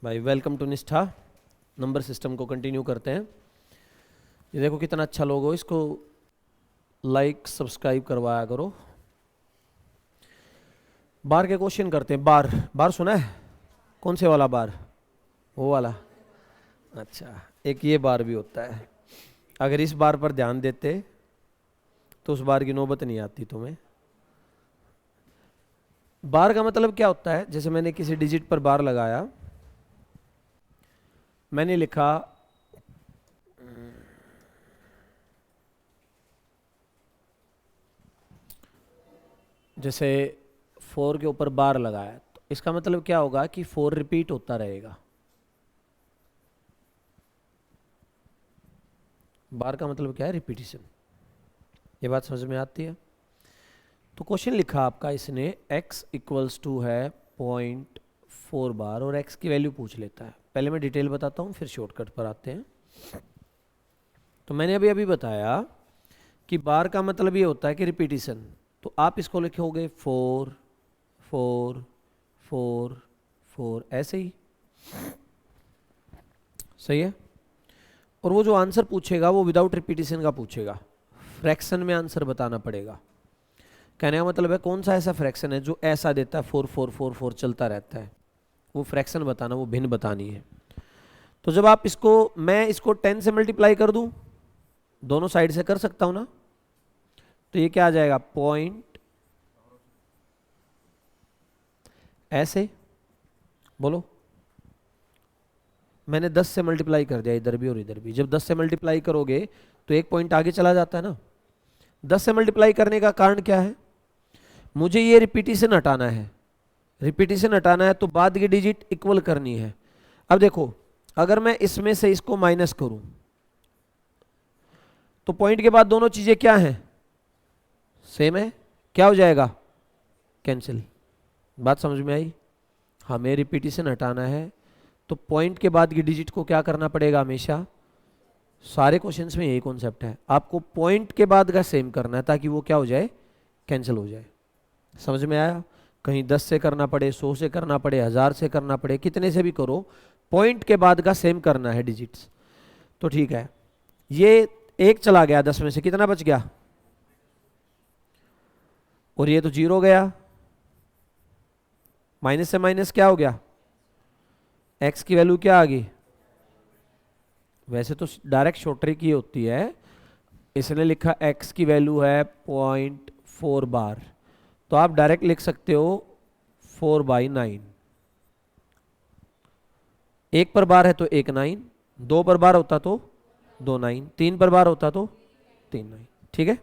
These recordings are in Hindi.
भाई वेलकम टू निष्ठा। नंबर सिस्टम को कंटिन्यू करते हैं। ये देखो कितना अच्छा लोगो, इसको लाइक सब्सक्राइब करवाया करो। बार के क्वेश्चन करते हैं। बार बार सुना है? कौन से वाला बार? वो वाला। अच्छा, एक ये बार भी होता है। अगर इस बार पर ध्यान देते तो उस बार की नौबत नहीं आती तुम्हें। बार का मतलब क्या होता है? जैसे मैंने किसी डिजिट पर बार लगाया, मैंने लिखा जैसे 4 के ऊपर बार लगाया, तो इसका मतलब क्या होगा कि 4 रिपीट होता रहेगा। बार का मतलब क्या है? रिपीटिशन। ये बात समझ में आती है? तो क्वेश्चन लिखा आपका इसने, x इक्वल्स टू है 0.4 बार और x की वैल्यू पूछ लेता है। पहले मैं डिटेल बताता हूँ, फिर शॉर्टकट पर आते हैं। तो मैंने अभी अभी बताया कि बार का मतलब ये होता है कि रिपीटिशन। तो आप इसको लिखोगे 4 4 4 4 ऐसे ही। सही है। और वो जो आंसर पूछेगा वो विदाउट रिपीटिशन का पूछेगा। फ्रैक्शन में आंसर बताना पड़ेगा। कहने का मतलब है कौन सा ऐसा फ्रैक्शन है जो ऐसा देता है 4 4 4 4 चलता रहता है, वो फ्रैक्शन बताना, वो भिन्न बतानी है। तो जब आप इसको, मैं इसको 10 से मल्टीप्लाई कर दूं, दोनों साइड से कर सकता हूं ना, तो ये क्या आ जाएगा? पॉइंट ऐसे। बोलो, मैंने 10 से मल्टीप्लाई कर दिया इधर भी और इधर भी। जब 10 से मल्टीप्लाई करोगे तो एक पॉइंट आगे चला जाता है ना। 10 से मल्टीप्लाई करने का कारण क्या है? मुझे ये रिपीटिशन हटाना है। रिपीटिशन हटाना है तो बाद की डिजिट इक्वल करनी है। अब देखो, अगर मैं इसमें से इसको माइनस करूं तो पॉइंट के बाद दोनों चीजें क्या हैं? सेम है। क्या हो जाएगा? कैंसिल। बात समझ में आई? हमें रिपीटिशन हटाना है तो पॉइंट के बाद की डिजिट को क्या करना पड़ेगा? हमेशा सारे क्वेश्चंस में यही कॉन्सेप्ट है, आपको पॉइंट के बाद का सेम करना है ताकि वो क्या हो जाए? कैंसिल हो जाए। समझ में आया? कहीं 10 से करना पड़े, 100 से करना पड़े, 1000 से करना पड़े, कितने से भी करो, पॉइंट के बाद का सेम करना है डिजिट्स। तो ठीक है, ये एक चला गया 10 में से, कितना बच गया? और ये तो 0 गया। माइनस से माइनस क्या हो गया? x की वैल्यू क्या आ गई? वैसे तो डायरेक्ट शॉर्ट ट्रिक ये होती है, इसने लिखा x की वैल्यू है 0.4 बार, तो आप डायरेक्ट लिख सकते हो 4/9। एक पर बार है तो 1 9, 2 पर बार होता तो 2 9, 3 पर बार होता तो 3 9। ठीक है।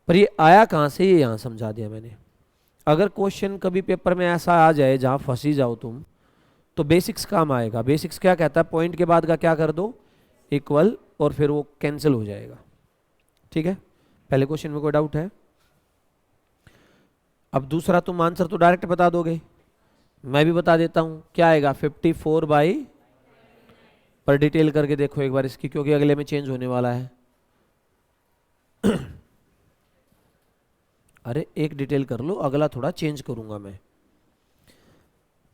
पर ये आया कहां से, ये यहां समझा दिया मैंने। अगर क्वेश्चन कभी पेपर में ऐसा आ जाए जहां फंसी जाओ तुम, तो बेसिक्स काम आएगा। बेसिक्स क्या कहता है? पॉइंट के बाद का क्या कर दो? इक्वल, और फिर वो कैंसिल हो जाएगा। ठीक है। पहले क्वेश्चन में कोई डाउट है? अब दूसरा तुम आंसर तो डायरेक्ट बता दोगे, मैं भी बता देता हूं। क्या आएगा? 54/, पर डिटेल करके देखो एक बार इसकी, क्योंकि अगले में चेंज होने वाला है। अरे एक डिटेल कर लो, अगला थोड़ा चेंज करूंगा मैं।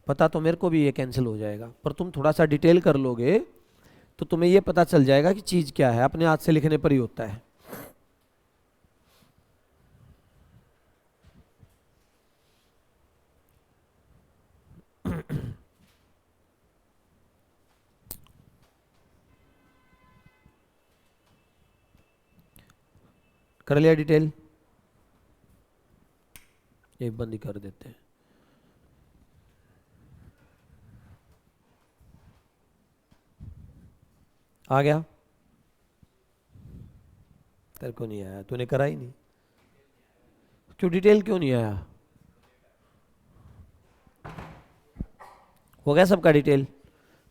पता तो मेरे को भी ये कैंसिल हो जाएगा, पर तुम थोड़ा सा डिटेल कर लोगे तो तुम्हें ये पता चल जाएगा कि चीज क्या है। अपने हाथ से लिखने पर ही होता है। कर लिया डिटेल? एक बंद ही कर देते हैं। आ गया? तेरे को नहीं आया, तूने करा ही नहीं। क्यों डिटेल क्यों नहीं आया? हो गया सबका डिटेल?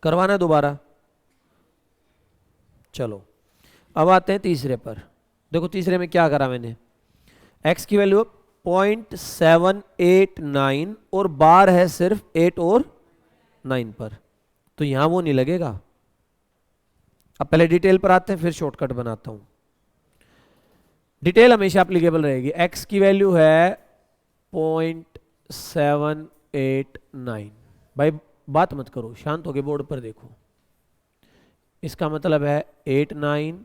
करवाना दोबारा? चलो अब आते हैं तीसरे पर। देखो तीसरे में क्या करा मैंने, x की वैल्यू 0.789 और बार है सिर्फ 8 और 9 पर, तो यहां वो नहीं लगेगा। अब पहले डिटेल पर आते हैं, फिर शॉर्टकट बनाता हूं। डिटेल हमेशा एप्लीकेबल रहेगी। x की वैल्यू है 0.789। भाई बात मत करो, शांत होके बोर्ड पर देखो। इसका मतलब है 8 9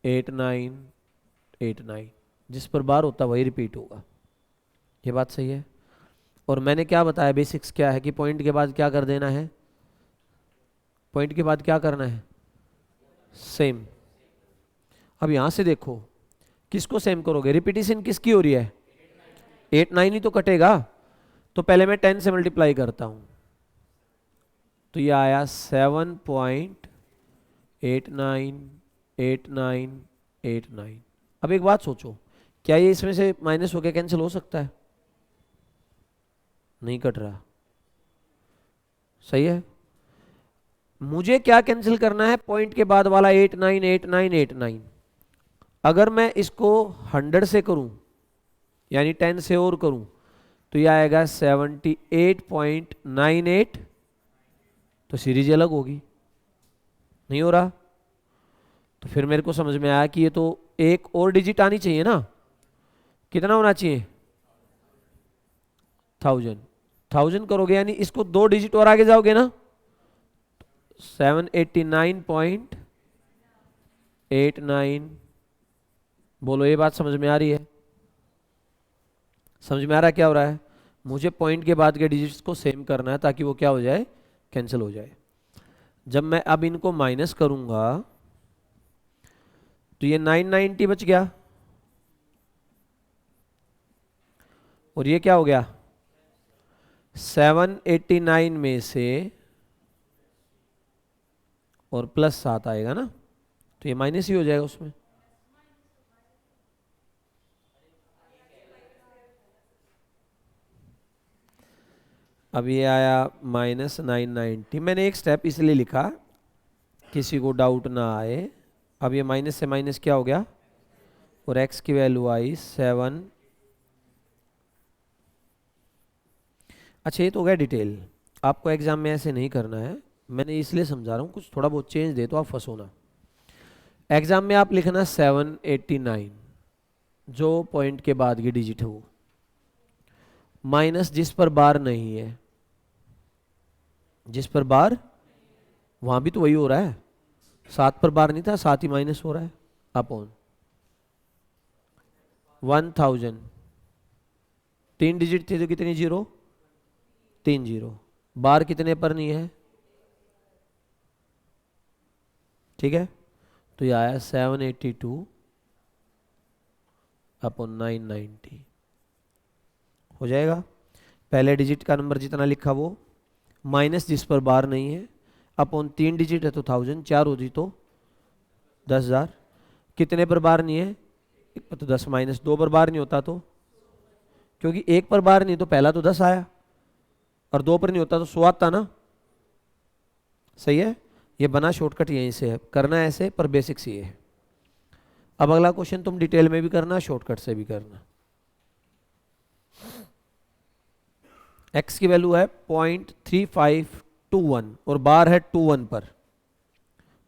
8 9 8 9, जिस पर बार होता वही रिपीट होगा। ये बात सही है। और मैंने क्या बताया, बेसिक्स क्या है कि पॉइंट के बाद क्या कर देना है, पॉइंट के बाद क्या करना है, सेम। अब यहां से देखो किसको सेम करोगे, रिपीटिशन किसकी हो रही है, 8 9 ही तो कटेगा। तो पहले मैं 10 से मल्टीप्लाई करता हूं, तो ये आया 7.898989। अब एक बात सोचो, क्या ये इसमें से माइनस होके कैंसिल हो सकता है, नहीं कट रहा, सही है। मुझे क्या कैंसिल करना है, पॉइंट के बाद वाला 898989। अगर मैं इसको 100 से करूं यानी 10 से और करूं तो यह आएगा 78.98। तो सीरीज अलग होगी, नहीं हो रहा। तो फिर मेरे को समझ में आया कि ये तो एक और डिजिट आनी चाहिए ना, कितना होना चाहिए, 1000। 1000 करोगे यानी इसको 2 डिजिट और आगे जाओगे ना, 789.89। बोलो ये बात समझ में आ रही है, समझ में आ रहा है क्या हो रहा है। मुझे पॉइंट के बाद के डिजिट्स को सेम करना है ताकि वो क्या हो जाए, कैंसिल हो जाए। जब मैं अब इनको माइनस करूंगा तो ये 990 बच गया, और ये क्या हो गया, 789 में से और प्लस 7 आएगा ना, तो ये माइनस ही हो जाएगा उसमें। अब ये आया -990। मैंने एक स्टेप इसलिए लिखा किसी को डाउट ना आए। अब ये माइनस से माइनस क्या हो गया, और x की वैल्यू आई 7। अच्छा ये तो हो गया डिटेल, आपको एग्जाम में ऐसे नहीं करना है, मैंने इसलिए समझा रहा हूँ, कुछ थोड़ा बहुत चेंज दे तो आप फंसो ना। एग्जाम में आप लिखना 789, जो पॉइंट के बाद की डिजिट है वो, माइनस जिस पर बार नहीं है, जिस पर बार, वहां भी तो वही हो रहा है, 7 पर बार नहीं था, 7 ही माइनस हो रहा है, अपॉन 1000। 3 डिजिट थे तो कितनी जीरो, 3 जीरो। बार कितने पर नहीं है, ठीक है। तो ये आया 782 अपॉन 990, हो जाएगा। पहले डिजिट का नंबर जितना लिखा वो, माइनस जिस पर बार नहीं है, अपॉन 3 डिजिट है तो 1000, 4 होती तो 10,000। कितने पर बार नहीं है, एक पर तो 10, माइनस 2 पर बार नहीं होता तो, क्योंकि 1 पर बार नहीं तो पहला तो 10 आया, और 2 पर नहीं होता तो 100 आता ना, सही है। ये बना शॉर्टकट यहीं से है, करना ऐसे पर बेसिक्स ये है। अब अगला क्वेश्चन तुम डिटेल में भी करना, शॉर्टकट से भी करना। x की वैल्यू है 0.3521 और बार है 21 पर,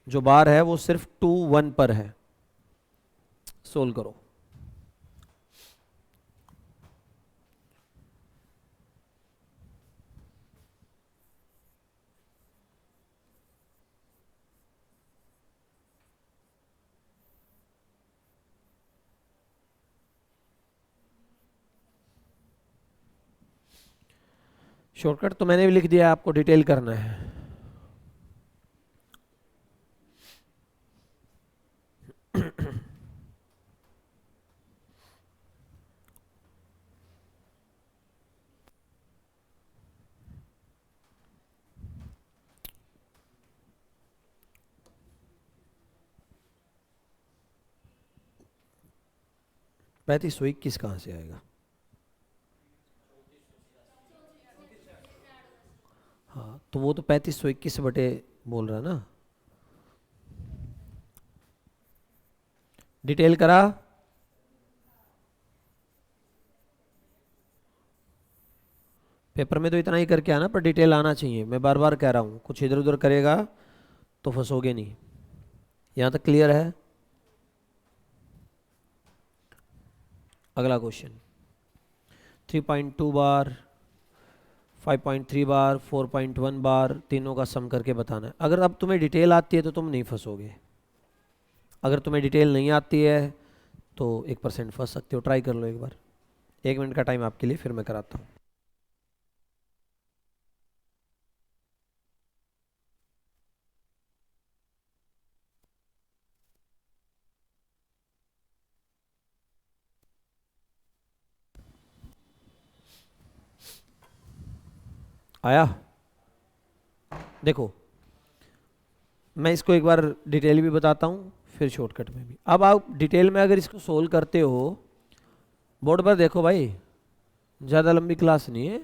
जो बार है वो सिर्फ 21 पर है। सोल्व करो। शॉर्टकट तो मैंने भी लिख दिया, आपको डिटेल करना है। पैंतीस सौ इक्कीस कहां से आएगा, हाँ तो वो तो 3521 बटे बोल रहा ना, डिटेल करा। पेपर में तो इतना ही करके आना, पर डिटेल आना चाहिए, मैं बार बार कह रहा हूँ, कुछ इधर उधर करेगा तो फंसोगे नहीं। यहाँ तक क्लियर है। अगला क्वेश्चन 3.2 बार 5.3 बार, 4.1 बार, तीनों का सम करके बताना है। अगर अब तुम्हें डिटेल आती है तो तुम नहीं फंसोगे, अगर तुम्हें डिटेल नहीं आती है तो 1% फंस सकते हो। ट्राई कर लो एक बार। 1 मिनट का टाइम आपके लिए, फिर मैं कराता हूँ। आया? देखो मैं इसको एक बार डिटेल भी बताता हूँ, फिर शॉर्टकट में भी। अब आप डिटेल में अगर इसको सोल्व करते हो, बोर्ड पर देखो भाई, ज़्यादा लंबी क्लास नहीं है,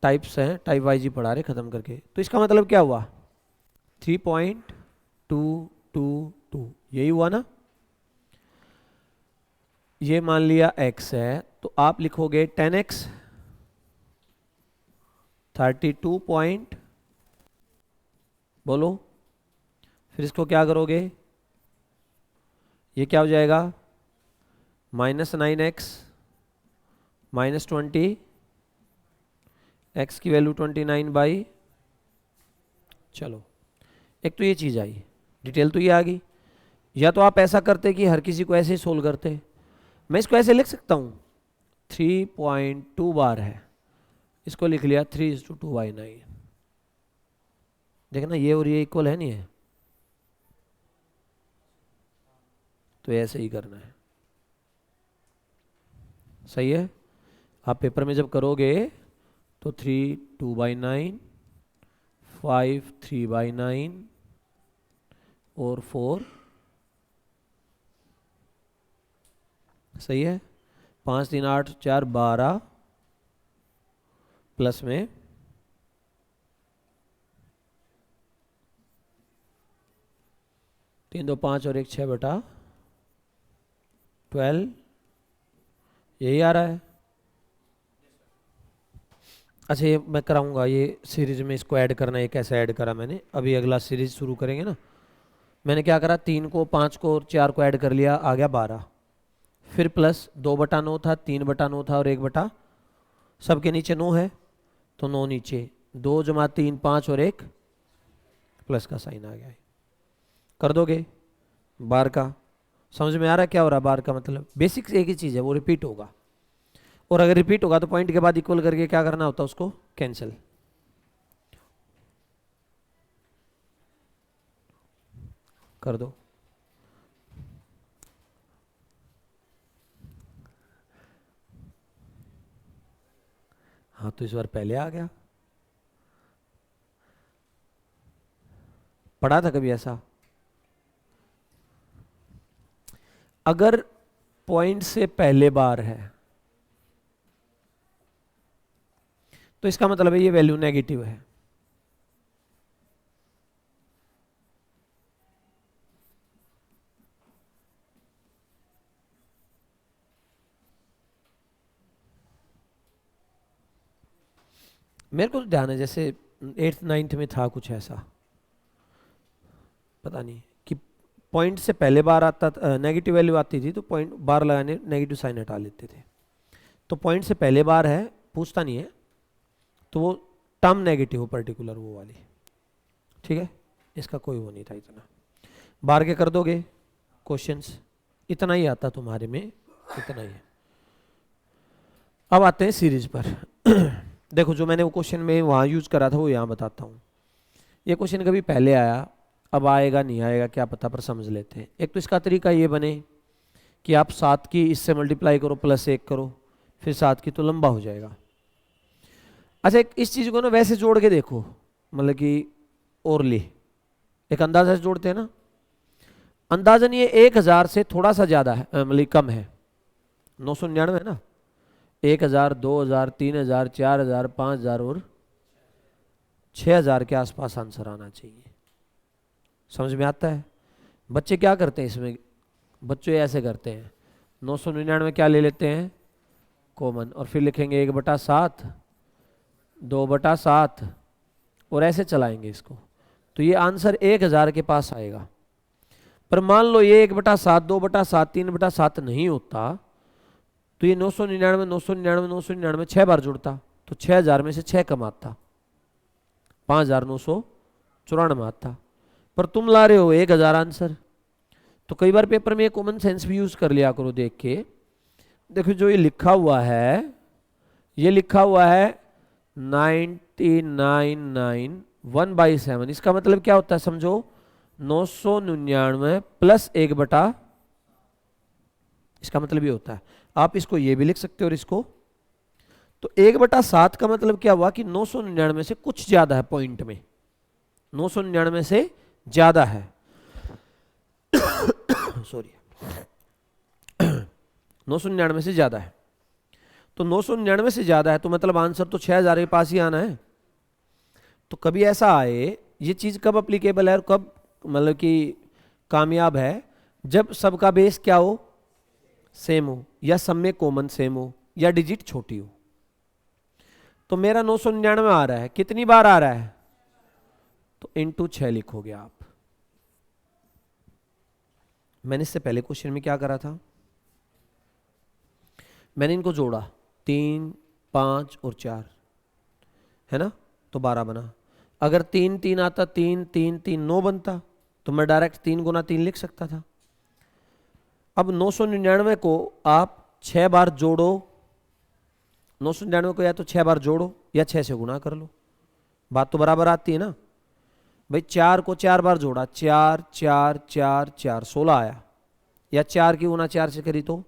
टाइप्स हैं, टाइप वाइज ही पढ़ा रहे, ख़त्म करके। तो इसका मतलब क्या हुआ, 3.222, यही हुआ ना। ये मान लिया x है, तो आप लिखोगे 10x 32 पॉइंट, बोलो, फिर इसको क्या करोगे, ये क्या हो जाएगा, -9x -20, x की वैल्यू 29 चलो एक तो ये चीज़ आई, डिटेल तो ये आ गई। या तो आप ऐसा करते कि हर किसी को ऐसे ही सोल्व करते, मैं इसको ऐसे लिख सकता हूँ, 3.2 बार है, इसको लिख लिया 3:2/9। देखना ये और ये इक्वल है नहीं है, तो ऐसे ही करना है। सही है? आप पेपर में जब करोगे तो 3:2/9, 5 3/9 और 4, सही है, 5 3 8 4 12 प्लस में 3 2 5 और 1 6/12, यही आ रहा है। अच्छा ये मैं कराऊंगा, ये सीरीज में इसको ऐड करना, ये कैसे ऐड करा मैंने, अभी अगला सीरीज शुरू करेंगे ना। मैंने क्या करा, 3 को 5 को और 4 को ऐड कर लिया, आ गया 12, फिर प्लस 2/9 था, 3/9 था और 1 सबके नीचे 9 है, तो 9 नीचे, 2 जमा 3 5 और 1 प्लस का साइन आ गया है। कर दोगे बार का? समझ में आ रहा है क्या हो रहा है? बार का मतलब बेसिक्स एक ही चीज़ है, वो रिपीट होगा, और अगर रिपीट होगा तो पॉइंट के बाद इक्वल करके क्या करना होता है, उसको कैंसिल। कर दो। हाँ तो इस बार पहले आ गया, पढ़ा था कभी ऐसा? अगर पॉइंट से पहले बार है तो इसका मतलब है ये वैल्यू नेगेटिव है। मेरे को तो ध्यान है जैसे 8th 9th में था कुछ ऐसा, पता नहीं, कि पॉइंट से पहले बार आता था, नेगेटिव वैल्यू आती थी तो पॉइंट बार लगाने नेगेटिव साइन हटा लेते थे। तो पॉइंट से पहले बार है, पूछता नहीं है, तो वो टर्म नेगेटिव हो पर्टिकुलर वो वाली, ठीक है, इसका कोई वो नहीं था इतना। बार के कर दोगे क्वेश्चंस, इतना ही आता तुम्हारे में, इतना ही है। अब आते हैं सीरीज पर। देखो जो मैंने वो क्वेश्चन में वहाँ यूज करा था वो यहाँ बताता हूँ। ये क्वेश्चन कभी पहले आया, अब आएगा नहीं आएगा क्या पता, पर समझ लेते हैं। एक तो इसका तरीका ये बने कि आप 7 की इससे मल्टीप्लाई करो +1 करो, फिर 7 की तो लंबा हो जाएगा। अच्छा इस चीज़ को ना वैसे जोड़ के देखो, मतलब कि ओरली एक अंदाजा से जोड़ते हैं ना, अंदाजन ये 1000 से थोड़ा सा ज़्यादा है, मतलब कम है, 999 है ना, 1000 2000 3000 4000 5000 और 6000 के आसपास आंसर आना चाहिए। समझ में आता है? बच्चे क्या करते हैं इसमें, बच्चे ऐसे करते हैं, 999 क्या ले लेते हैं कॉमन, और फिर लिखेंगे 1/7 2/7 और ऐसे चलाएंगे इसको, तो ये आंसर 1000 के पास आएगा। पर मान लो ये 1/7 2/7 3/7 नहीं होता, तो ये 999 999 999 6 बार जुड़ता, तो 6000 में से 6 कम आता, 5994 आता, पर तुम ला रहे हो 1000 आंसर। तो कई बार पेपर में कॉमन सेंस भी यूज कर लिया करो देख के। देखो जो ये लिखा हुआ है, ये लिखा हुआ है 9991/7, इसका मतलब क्या होता है समझो, 999 प्लस 1/, इसका मतलब ये होता है। आप इसको ये भी लिख सकते हो और इसको, तो 1/7 का मतलब क्या हुआ कि 999 से कुछ ज्यादा है पॉइंट में, 999 से ज्यादा है सॉरी 999 से ज्यादा है। तो 999 से ज्यादा है तो मतलब आंसर तो 6000 के पास ही आना है। तो कभी ऐसा आए, ये चीज कब अप्लीकेबल है और कब मतलब कि कामयाब है, जब सबका बेस क्या हो, सेम हो, या सब में कॉमन सेम हो, या डिजिट छोटी हो। तो मेरा 999 आ रहा है, कितनी बार आ रहा है, तो इंटू 6 लिखोगे आप। मैंने इससे पहले क्वेश्चन में क्या करा था, मैंने इनको जोड़ा 3, 5 और 4, है ना, तो 12 बना। अगर 3 3 आता, 3 3 3 9 बनता, तो मैं डायरेक्ट 3 गुना 3 लिख सकता था। अब 999 को आप 6 बार जोड़ो, 999 को या तो 6 बार जोड़ो या 6 से गुना कर लो, बात तो बराबर आती है ना भाई। 4 को 4 बार जोड़ा, 4 4 4 4 16 आया, या 4 की गुना 4 से करी तो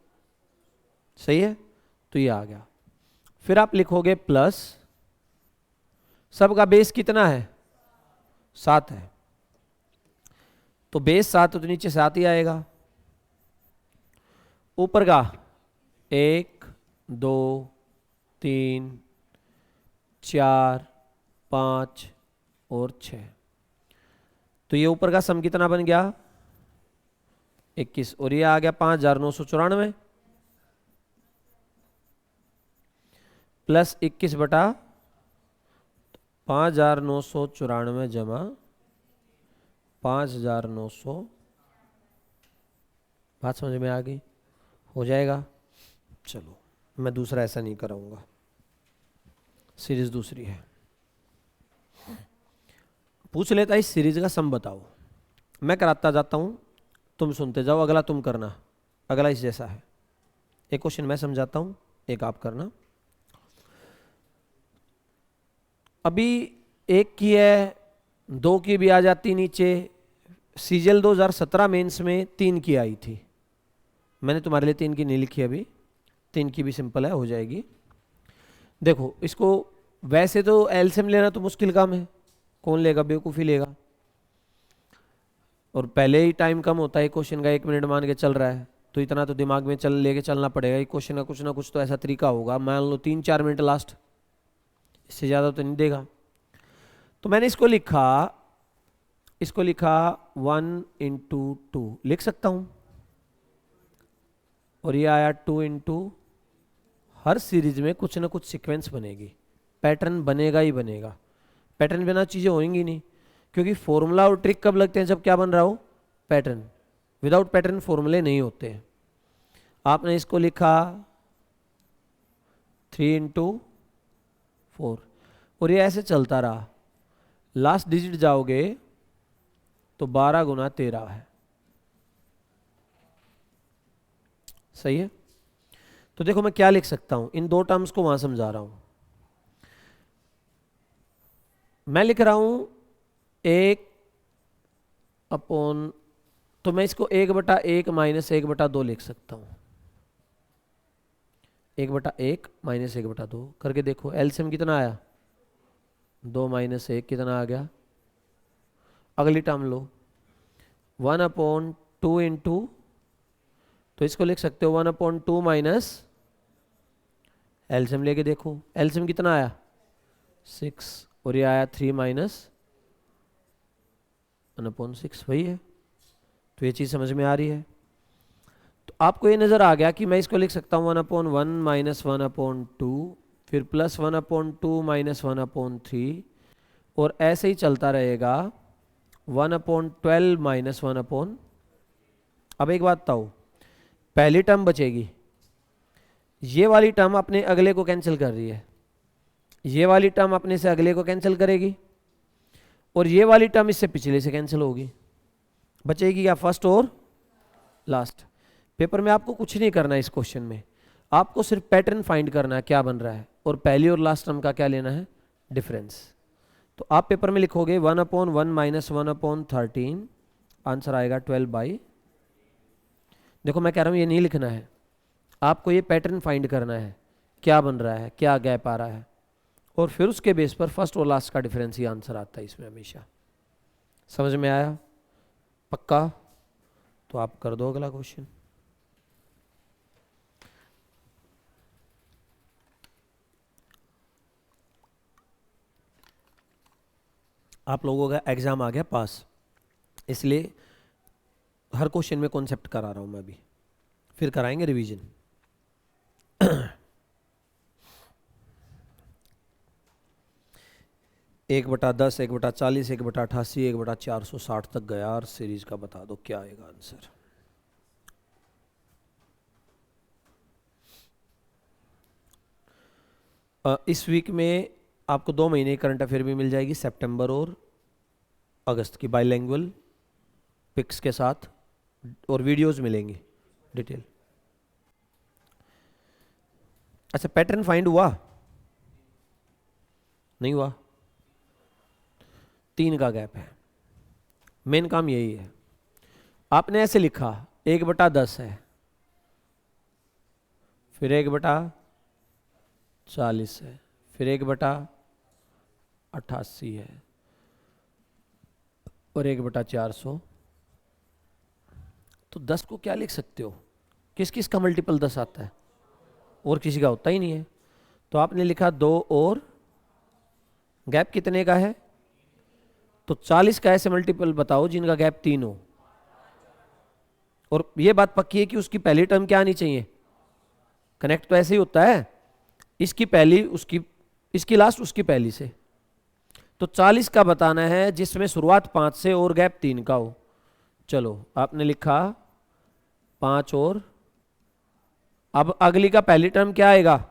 सही है, तो ये आ गया। फिर आप लिखोगे प्लस, सबका बेस कितना है, 7 है, तो बेस 7 तो नीचे 7 ही आएगा। ऊपर का 1 2 3 4 5 और 6, तो ये ऊपर का सम कितना बन गया, 21, और ये आ गया 5994 प्लस 21/5994 जमा 5900। बात समझ में आ गई, हो जाएगा। चलो मैं दूसरा ऐसा नहीं कराऊंगा, सीरीज दूसरी है। पूछ लेता है इस सीरीज का सम बताओ, मैं कराता जाता हूं, तुम सुनते जाओ, अगला तुम करना, अगला इस जैसा है। एक क्वेश्चन मैं समझाता हूं, एक आप करना। अभी 1 की है, 2 की भी आ जाती नीचे। सीजल 2017 मेंस में 3 की आई थी, मैंने तुम्हारे लिए 3 की नहीं लिखी अभी, 3 की भी सिंपल है, हो जाएगी। देखो इसको वैसे तो एलसीएम लेना तो मुश्किल काम है, कौन लेगा, बेवकूफ़ी लेगा, और पहले ही टाइम कम होता है, क्वेश्चन का 1 मिनट मान के चल रहा है, तो इतना तो दिमाग में लेके चलना पड़ेगा। एक क्वेश्चन का कुछ ना कुछ तो ऐसा तरीका होगा, मान लो 3-4 मिनट लास्ट, इससे ज़्यादा तो नहीं देगा। तो मैंने इसको लिखा 1 × 2 लिख सकता हूँ, और ये आया 2 × हर सीरीज में कुछ ना कुछ सीक्वेंस बनेगी, पैटर्न बनेगा ही बनेगा, पैटर्न बिना चीज़ें होंगी नहीं, क्योंकि फॉर्मूला और ट्रिक कब लगते हैं, जब क्या बन रहा हो, पैटर्न। विदाउट पैटर्न फॉर्मूले नहीं होते हैं। आपने इसको लिखा 3 × 4, और ये ऐसे चलता रहा, लास्ट डिजिट जाओगे तो 12 × 13 है, सही है। तो देखो मैं क्या लिख सकता हूं, इन 2 टर्म्स को वहां समझा रहा हूं। मैं लिख रहा हूं 1/, तो मैं इसको 1/1 - 1/2 लिख सकता हूं, 1/1 - 1/2 करके देखो, एलसीएम कितना आया, 2 - 1 कितना आ गया। अगली टर्म लो 1/2 × तो इसको लिख सकते हो 1/2 माइनस, एलसीएम लेके देखो, एलसीएम कितना आया 6, और ये आया 3 - 1/6, वही है। तो ये चीज़ समझ में आ रही है। तो आपको ये नज़र आ गया कि मैं इसको लिख सकता हूँ 1/1 - 1/2, फिर प्लस 1/2 - 1/3, और ऐसे ही चलता रहेगा 1/12 - 1/। अब एक बात बताओ, पहली टर्म बचेगी, ये वाली टर्म अपने अगले को कैंसिल कर रही है, ये वाली टर्म अपने से अगले को कैंसिल करेगी और ये वाली टर्म इससे पिछले से कैंसिल होगी, बचेगी क्या फर्स्ट और लास्ट। पेपर में आपको कुछ नहीं करना है इस क्वेश्चन में, आपको सिर्फ पैटर्न फाइंड करना है क्या बन रहा है और पहली और लास्ट टर्म का क्या लेना है, डिफरेंस। तो आप पेपर में लिखोगे 1/1 माइनस 1/13, आंसर आएगा 12/। देखो मैं कह रहा हूँ ये नहीं लिखना है, आपको ये पैटर्न फाइंड करना है क्या बन रहा है, क्या गैप आ रहा है, और फिर उसके बेस पर फर्स्ट और लास्ट का डिफरेंस ही आंसर आता है इसमें हमेशा। समझ में आया? पक्का? तो आप कर दो अगला क्वेश्चन। आप लोगों का एग्जाम आ गया पास, इसलिए हर क्वेश्चन में कॉन्सेप्ट करा रहा हूं मैं अभी, फिर कराएंगे रिवीजन। 1/10, 1/40, 1/88, 1/460 तक गया और सीरीज का बता दो क्या आएगा आंसर। इस वीक में आपको 2 महीने करंट अफेयर भी मिल जाएगी, सितंबर और अगस्त की, बाइलैंग्वेल पिक्स के साथ, और वीडियोस मिलेंगी डिटेल। अच्छा पैटर्न फाइंड हुआ? नहीं हुआ? 3 का गैप है, मेन काम यही है। आपने ऐसे लिखा 1/10 है, फिर 1/40 है, फिर 1/88 है और 1/400। तो 10 को क्या लिख सकते हो, किस किस का मल्टीपल 10 आता है, और किसी का होता ही नहीं है। तो आपने लिखा 2 और गैप कितने का है, तो 40 का ऐसे मल्टीपल बताओ जिनका गैप 3 हो, और ये बात पक्की है कि उसकी पहली टर्म क्या आनी चाहिए, कनेक्ट तो ऐसे ही होता है, इसकी पहली उसकी, इसकी लास्ट उसकी पहली से। तो 40 का बताना है जिसमें शुरुआत 5 से और गैप 3 का हो। चलो आपने लिखा 5 और, अब अगली का पहली टर्म क्या आएगा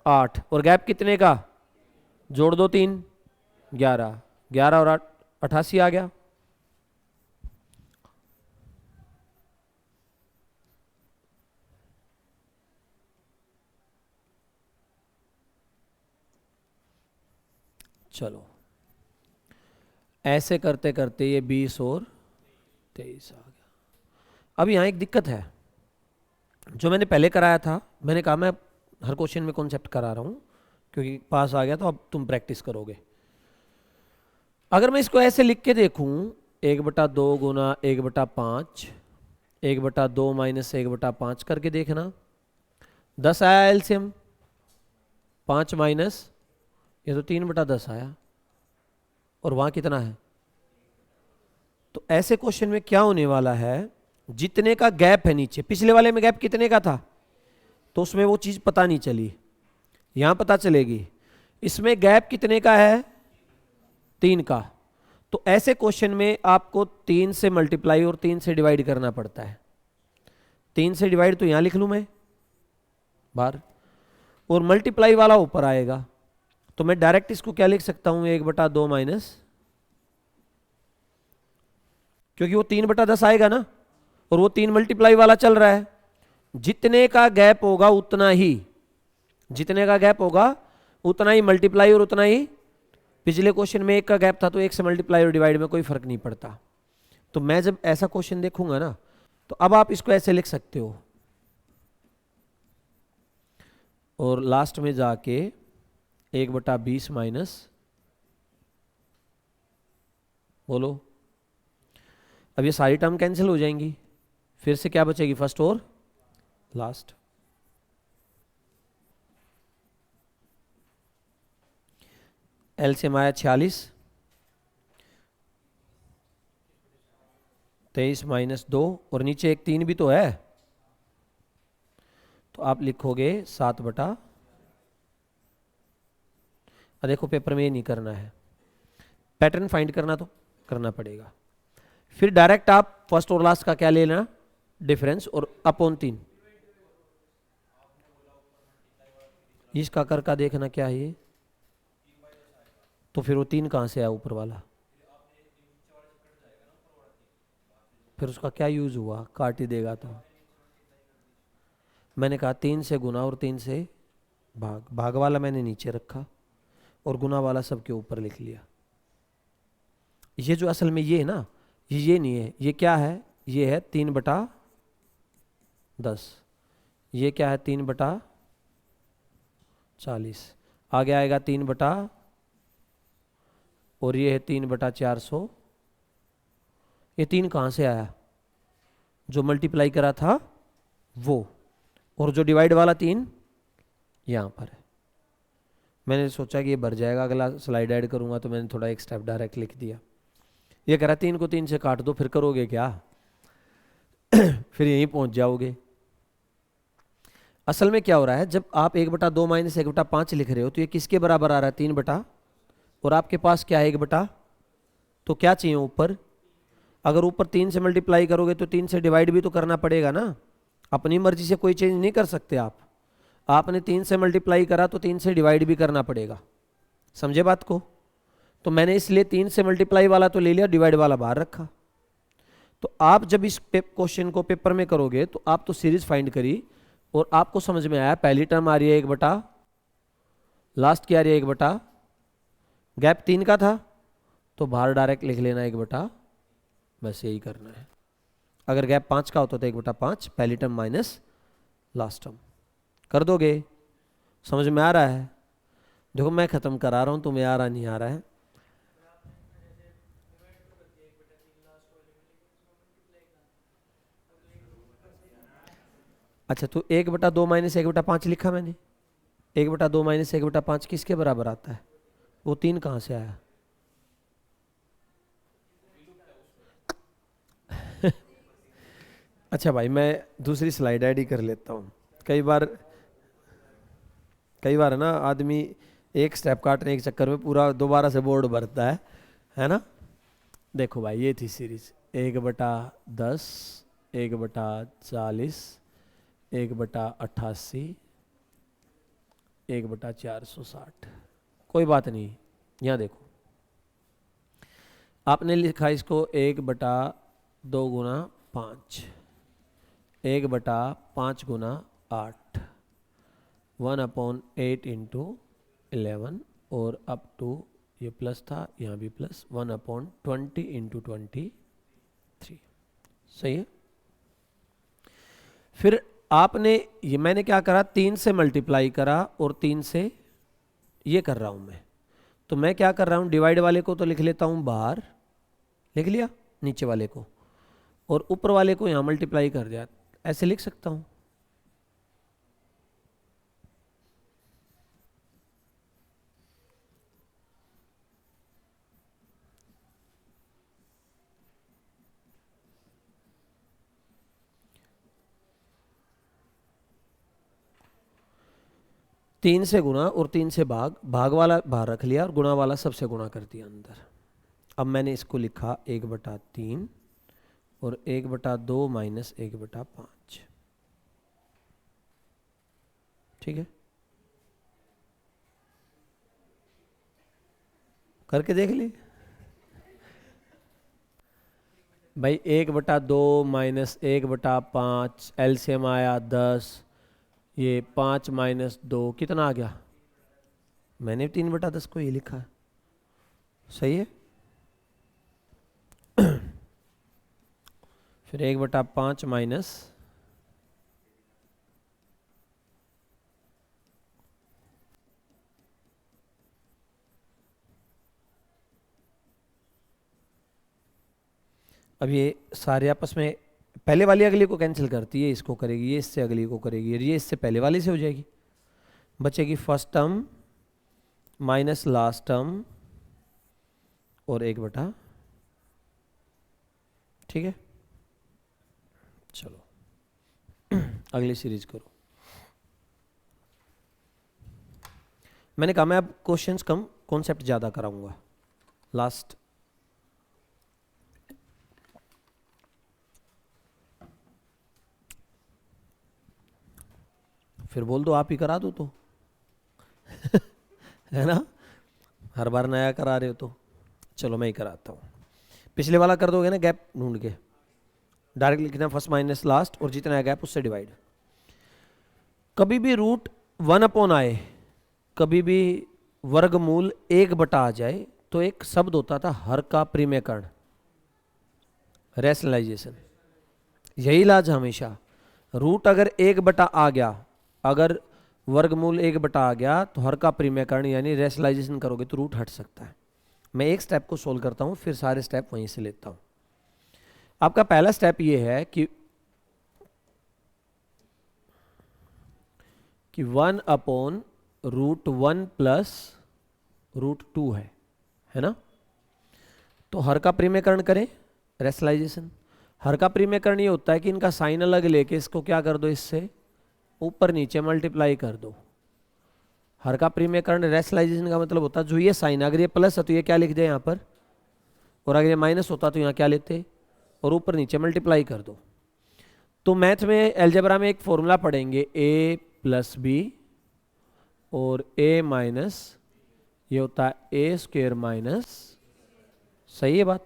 8, और गैप कितने का, जोड़ दो 3, 11, 11 और 8 88 आ गया। चलो ऐसे करते करते ये 20 और 23 आ गया। अब यहाँ एक दिक्कत है, जो मैंने पहले कराया था, मैंने कहा मैं हर क्वेश्चन में कॉन्सेप्ट करा रहा हूँ क्योंकि पास आ गया, तो अब तुम प्रैक्टिस करोगे। अगर मैं इसको ऐसे लिख के देखूँ 1/2 गुना 1/5, 1/2 माइनस 1/5 करके देखना, 10 आया एलसीएम, 5 माइनस ये तो 3/10 आया, और वहाँ कितना है। तो ऐसे क्वेश्चन में क्या होने वाला है, जितने का गैप है नीचे, पिछले वाले में गैप कितने का था तो उसमें वो चीज़ पता नहीं चली, यहाँ पता चलेगी। इसमें गैप कितने का है 3 का, तो ऐसे क्वेश्चन में आपको 3 से मल्टीप्लाई और 3 से डिवाइड करना पड़ता है। 3 से डिवाइड तो यहाँ लिख लूँ मैं बाहर, और मल्टीप्लाई वाला ऊपर आएगा, तो मैं डायरेक्ट इसको क्या लिख सकता हूँ 1/2 माइनस, क्योंकि वो 3/10 आएगा ना, और वो 3 मल्टीप्लाई वाला चल रहा है। जितने का गैप होगा उतना ही, जितने का गैप होगा उतना ही मल्टीप्लाई और उतना ही, पिछले क्वेश्चन में 1 का गैप था तो 1 से मल्टीप्लाई और डिवाइड में कोई फर्क नहीं पड़ता। तो मैं जब ऐसा क्वेश्चन देखूंगा ना, तो अब आप इसको ऐसे लिख सकते हो, और लास्ट में जाके 1/20 माइनस, बोलो, अब ये सारी टर्म कैंसिल हो जाएंगी, फिर से क्या बचेगी फर्स्ट और लास्ट। एलसीएम आया 46, 23 माइनस 2, और नीचे एक 3 भी तो है, तो आप लिखोगे 7/। देखो पेपर में ये नहीं करना है, पैटर्न फाइंड करना तो करना पड़ेगा। फिर डायरेक्ट आप फर्स्ट और लास्ट का क्या ले लेना, डिफरेंस, और अपॉन 3। इसका कर का देखना क्या है, ये तो फिर वो 3 कहाँ से आया ऊपर वाला? फिर उसका क्या यूज़ हुआ? काट ही देगा तो। मैंने कहा 3 से गुना और 3 से भाग। भाग वाला मैंने नीचे रखा और गुना वाला सबके ऊपर लिख लिया। ये जो असल में ये है ना, ये नहीं है, ये क्या है? ये है 3/10। ये क्या है? 3/40। आगे आएगा 3 और ये है 3/400। ये 3 कहाँ से आया? जो मल्टीप्लाई करा था वो, और जो डिवाइड वाला 3 यहाँ पर है। मैंने सोचा कि ये भर जाएगा, अगला स्लाइड ऐड करूँगा, तो मैंने थोड़ा एक स्टेप डायरेक्ट लिख दिया। ये कह रहा 3 को 3 से काट दो, फिर करोगे क्या? फिर यहीं पहुंच जाओगे। असल में क्या हो रहा है, जब आप 1/2 माइनस 1/5 लिख रहे हो तो ये किसके बराबर आ रहा है? 3 और आपके पास क्या है? 1 तो क्या चाहिए ऊपर? अगर ऊपर 3 से मल्टीप्लाई करोगे तो 3 से डिवाइड भी तो करना पड़ेगा ना। अपनी मर्जी से कोई चेंज नहीं कर सकते आप। आपने 3 से मल्टीप्लाई करा तो 3 से डिवाइड भी करना पड़ेगा। समझे बात को? तो मैंने इसलिए 3 से मल्टीप्लाई वाला तो ले लिया, डिवाइड वाला बाहर रखा। तो आप जब इस क्वेश्चन को पेपर में करोगे तो आप तो सीरीज फाइंड करी और आपको समझ में आया पहली टर्म आ रही है 1/, लास्ट की आ रही है 1/, गैप 3 का था तो बाहर डायरेक्ट लिख लेना 1/, बस यही करना है। अगर गैप 5 का होता तो 1/5 पहली टर्म माइनस लास्ट टर्म कर दोगे। समझ में आ रहा है? देखो मैं खत्म करा रहा हूं, तुम्हें आ रहा नहीं आ रहा है? अच्छा, तो 1/2 माइनस 1/5 लिखा मैंने। 1/2 माइनस 1/5 किसके बराबर आता है? वो 3 कहाँ से आया? अच्छा भाई, मैं दूसरी स्लाइड ऐड ही कर लेता हूँ। कई बार है ना आदमी एक स्टेप काटने के चक्कर में पूरा दोबारा से बोर्ड भरता है ना। देखो भाई, ये थी सीरीज 1/10, 1/40, 1/88, 1/460। कोई बात नहीं, यहाँ देखो आपने लिखा इसको 1/2 × 5, 1/5 × 8, 1/8 × 11 और अप टू ये प्लस था, यहाँ भी प्लस, 1/20 × 23। सही है। फिर आपने ये, मैंने क्या करा, 3 से मल्टीप्लाई करा और 3 से ये कर रहा हूं मैं। तो मैं क्या कर रहा हूं, डिवाइड वाले को तो लिख लेता हूं बाहर, लिख लिया नीचे वाले को, और ऊपर वाले को यहां मल्टीप्लाई कर दिया। ऐसे लिख सकता हूं। तीन से गुना और 3 से भाग, भाग वाला बाहर रख लिया और गुणा वाला सबसे गुणा कर दिया अंदर। अब मैंने इसको लिखा 1/3 और 1/2 माइनस 1/5। ठीक है, करके देख ली भाई। 1/2 माइनस 1/5, एलसीएम आया 10, ये 5 माइनस 2 कितना आ गया? मैंने 3/10 को ये लिखा है। सही है। फिर 1/5 माइनस, अब ये सारे आपस में, पहले वाली अगली को कैंसिल करती है, इसको करेगी, ये इससे अगली को करेगी, और ये इससे पहले वाली से हो जाएगी। बचेगी first term minus last term और 1/, ठीक है। चलो अगली सीरीज करो। मैंने कहा मैं अब क्वेश्चंस कम, कॉन्सेप्ट ज़्यादा कराऊंगा। लास्ट फिर बोल दो आप ही करा दो तो है ना। हर बार नया करा रहे हो तो चलो मैं ही कराता हूँ। पिछले वाला कर दोगे ना गैप ढूंढ के, डायरेक्ट लिखना फर्स्ट माइनस लास्ट और जितना है गैप उससे डिवाइड। कभी भी रूट 1 आए, कभी भी वर्गमूल 1 आ जाए तो एक शब्द होता था हर का प्रीमेयकरण, रैशनलाइजेशन। यही इलाज हमेशा, रूट अगर 1 आ गया, अगर वर्गमूल 1 आ गया तो हर का प्रीमेयकरण यानी रैशनलाइजेशन करोगे तो रूट हट सकता है। मैं एक स्टेप को सोल्व करता हूँ फिर सारे स्टेप वहीं से लेता हूँ। आपका पहला स्टेप ये है कि 1/√1 प्लस √2 है ना। तो हर का प्रीमेयकरण करें, रैशनलाइजेशन। हर का प्रीमेयकरण ये होता है कि इनका साइन अलग लेके इसको क्या कर दो, इससे ऊपर नीचे मल्टीप्लाई कर दो। हर का प्रीमेयकरण रैशनलाइजेशन का मतलब होता है जो ये साइन, अगर ये प्लस है तो ये क्या लिख दे यहाँ पर, और अगर ये माइनस होता तो यहाँ क्या लिखते, और ऊपर नीचे मल्टीप्लाई कर दो। तो मैथ में एलजेब्रा में एक फॉर्मूला पढ़ेंगे, a प्लस बी और a माइनस, ये होता है a स्क्वेयर माइनस, सही है बात।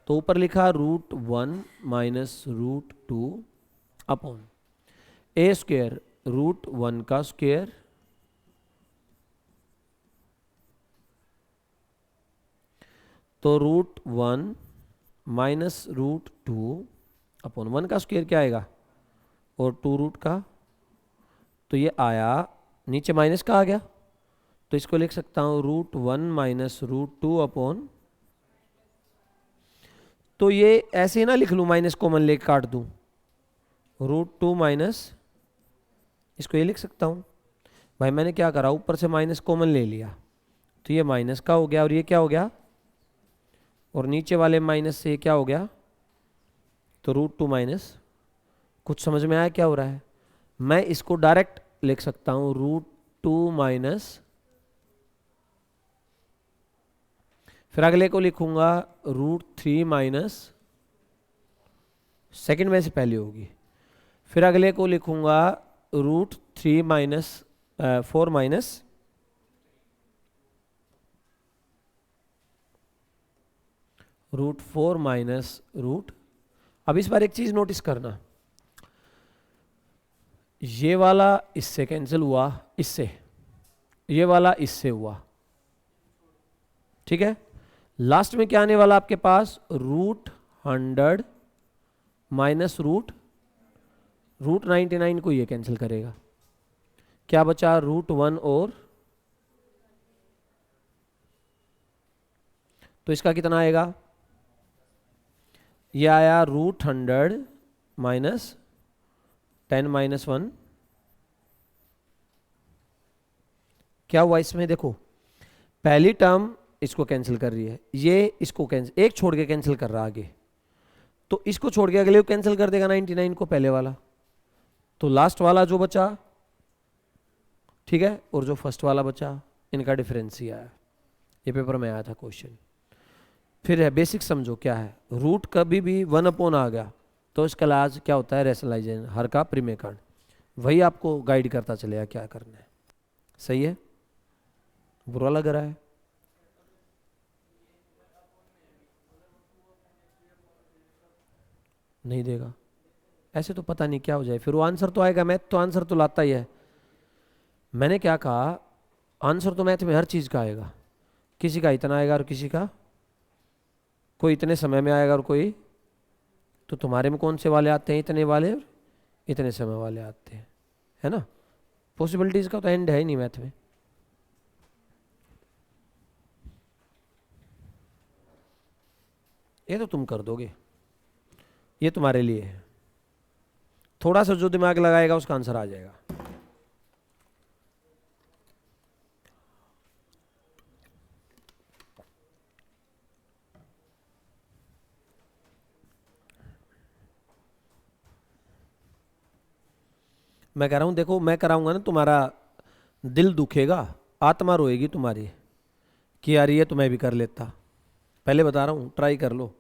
तो ऊपर लिखा √1 माइनस √2 अपॉन a स्क्वेयर √1 का स्क्वेयर तो √1 माइनस √2 अपॉन 1 का स्क्वेयर क्या आएगा और 2 रूट का, तो ये आया नीचे माइनस का आ गया, तो इसको लिख सकता हूं √1 माइनस √2 अपॉन, तो ये ऐसे ही ना लिख लूं, माइनस कॉमन लेके काट दूं, √2 माइनस, इसको ये लिख सकता हूं। भाई मैंने क्या करा, ऊपर से माइनस कॉमन ले लिया तो ये माइनस का हो गया और ये क्या हो गया, और नीचे वाले माइनस से ये क्या हो गया, तो √2 माइनस। कुछ समझ में आया क्या हो रहा है। मैं इसको डायरेक्ट लिख सकता हूं √2 माइनस, फिर अगले को लिखूंगा √3 माइनस, सेकंड में से पहले होगी, फिर अगले को लिखूंगा √3 माइनस 4 माइनस, √4 माइनस √। अब इस बार एक चीज नोटिस करना, ये वाला इससे कैंसिल हुआ, इससे, ये वाला इससे हुआ, ठीक है। लास्ट में क्या आने वाला आपके पास, √100 माइनस √99 को ये कैंसिल करेगा, क्या बचा √1 और, तो इसका कितना आएगा, ये आया √100 माइनस 10 माइनस 1। क्या हुआ इसमें, देखो पहली टर्म इसको कैंसिल कर रही है, ये इसको कैंसिल, एक छोड़ के कैंसिल कर रहा आगे, तो इसको छोड़ के अगले को कैंसिल कर देगा 99 को, पहले वाला, तो लास्ट वाला जो बचा, ठीक है, और जो फर्स्ट वाला बचा, इनका डिफरेंस ही आया। ये पेपर में आया था क्वेश्चन। फिर है बेसिक, समझो क्या है, रूट कभी भी 1 आ गया तो इसका इलाज क्या होता है, रैशनलाइजेशन, हर का प्रीमेयकरण। वही आपको गाइड करता चलेगा क्या करना है, सही है। बुरा लग रहा है, नहीं देगा, ऐसे तो पता नहीं क्या हो जाए, फिर वो आंसर तो आएगा, मैथ तो आंसर तो लाता ही है। मैंने क्या कहा, आंसर तो मैथ में हर चीज का आएगा, किसी का इतना आएगा और किसी का, कोई इतने समय में आएगा और कोई, तो तुम्हारे में कौन से वाले आते हैं, इतने वाले और इतने समय वाले आते हैं, है ना। पॉसिबिलिटीज का तो एंड है ही नहीं मैथ में। ये तो तुम कर दोगे, ये तुम्हारे लिए है, थोड़ा सा जो दिमाग लगाएगा उसका आंसर आ जाएगा। मैं कह रहा हूं देखो, मैं कराऊंगा ना तुम्हारा दिल दुखेगा, आत्मा रोएगी तुम्हारी कि यार ये तो मैं भी कर लेता। पहले बता रहा हूं, ट्राई कर लो।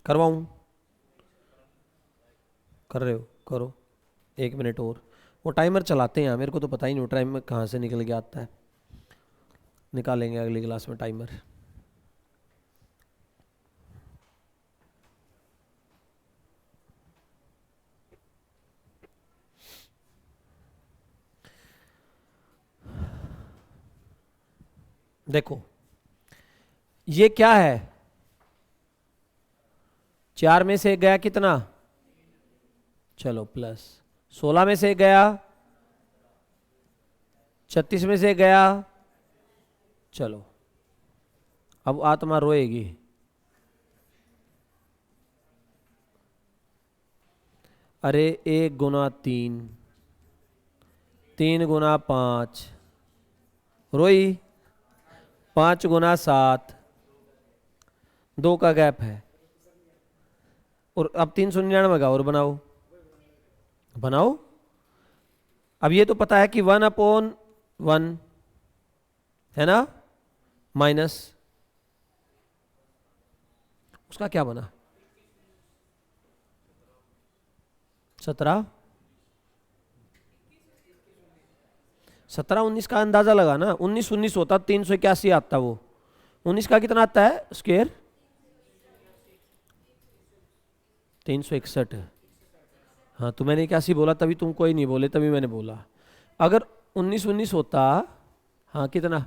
करवाऊँ? कर रहे हो? करो, 1 मिनट और। वो टाइमर चलाते हैं, मेरे को तो पता ही नहीं वो टाइमर कहाँ से निकल के आता है। निकालेंगे अगली क्लास में टाइमर। देखो ये क्या है, 4 में से गया कितना, चलो प्लस, 16 में से गया, 36 में से गया, चलो अब आत्मा रोएगी। अरे 1 गुना 3, 3 गुना 5, रोई, 5 गुना 7, 2 का गैप है। और अब 399 का और बनाओ, बनाओ। अब ये तो पता है कि 1/1 है ना, माइनस उसका क्या बना, 17, 17 19 का अंदाजा लगा ना, 19 19 होता 381 आता वो, 19 का कितना आता है स्क्वायर, 361। हाँ तो मैंने 81 बोला तभी तुम कोई नहीं बोले, तभी मैंने बोला। अगर 19 19 होता, हाँ कितना,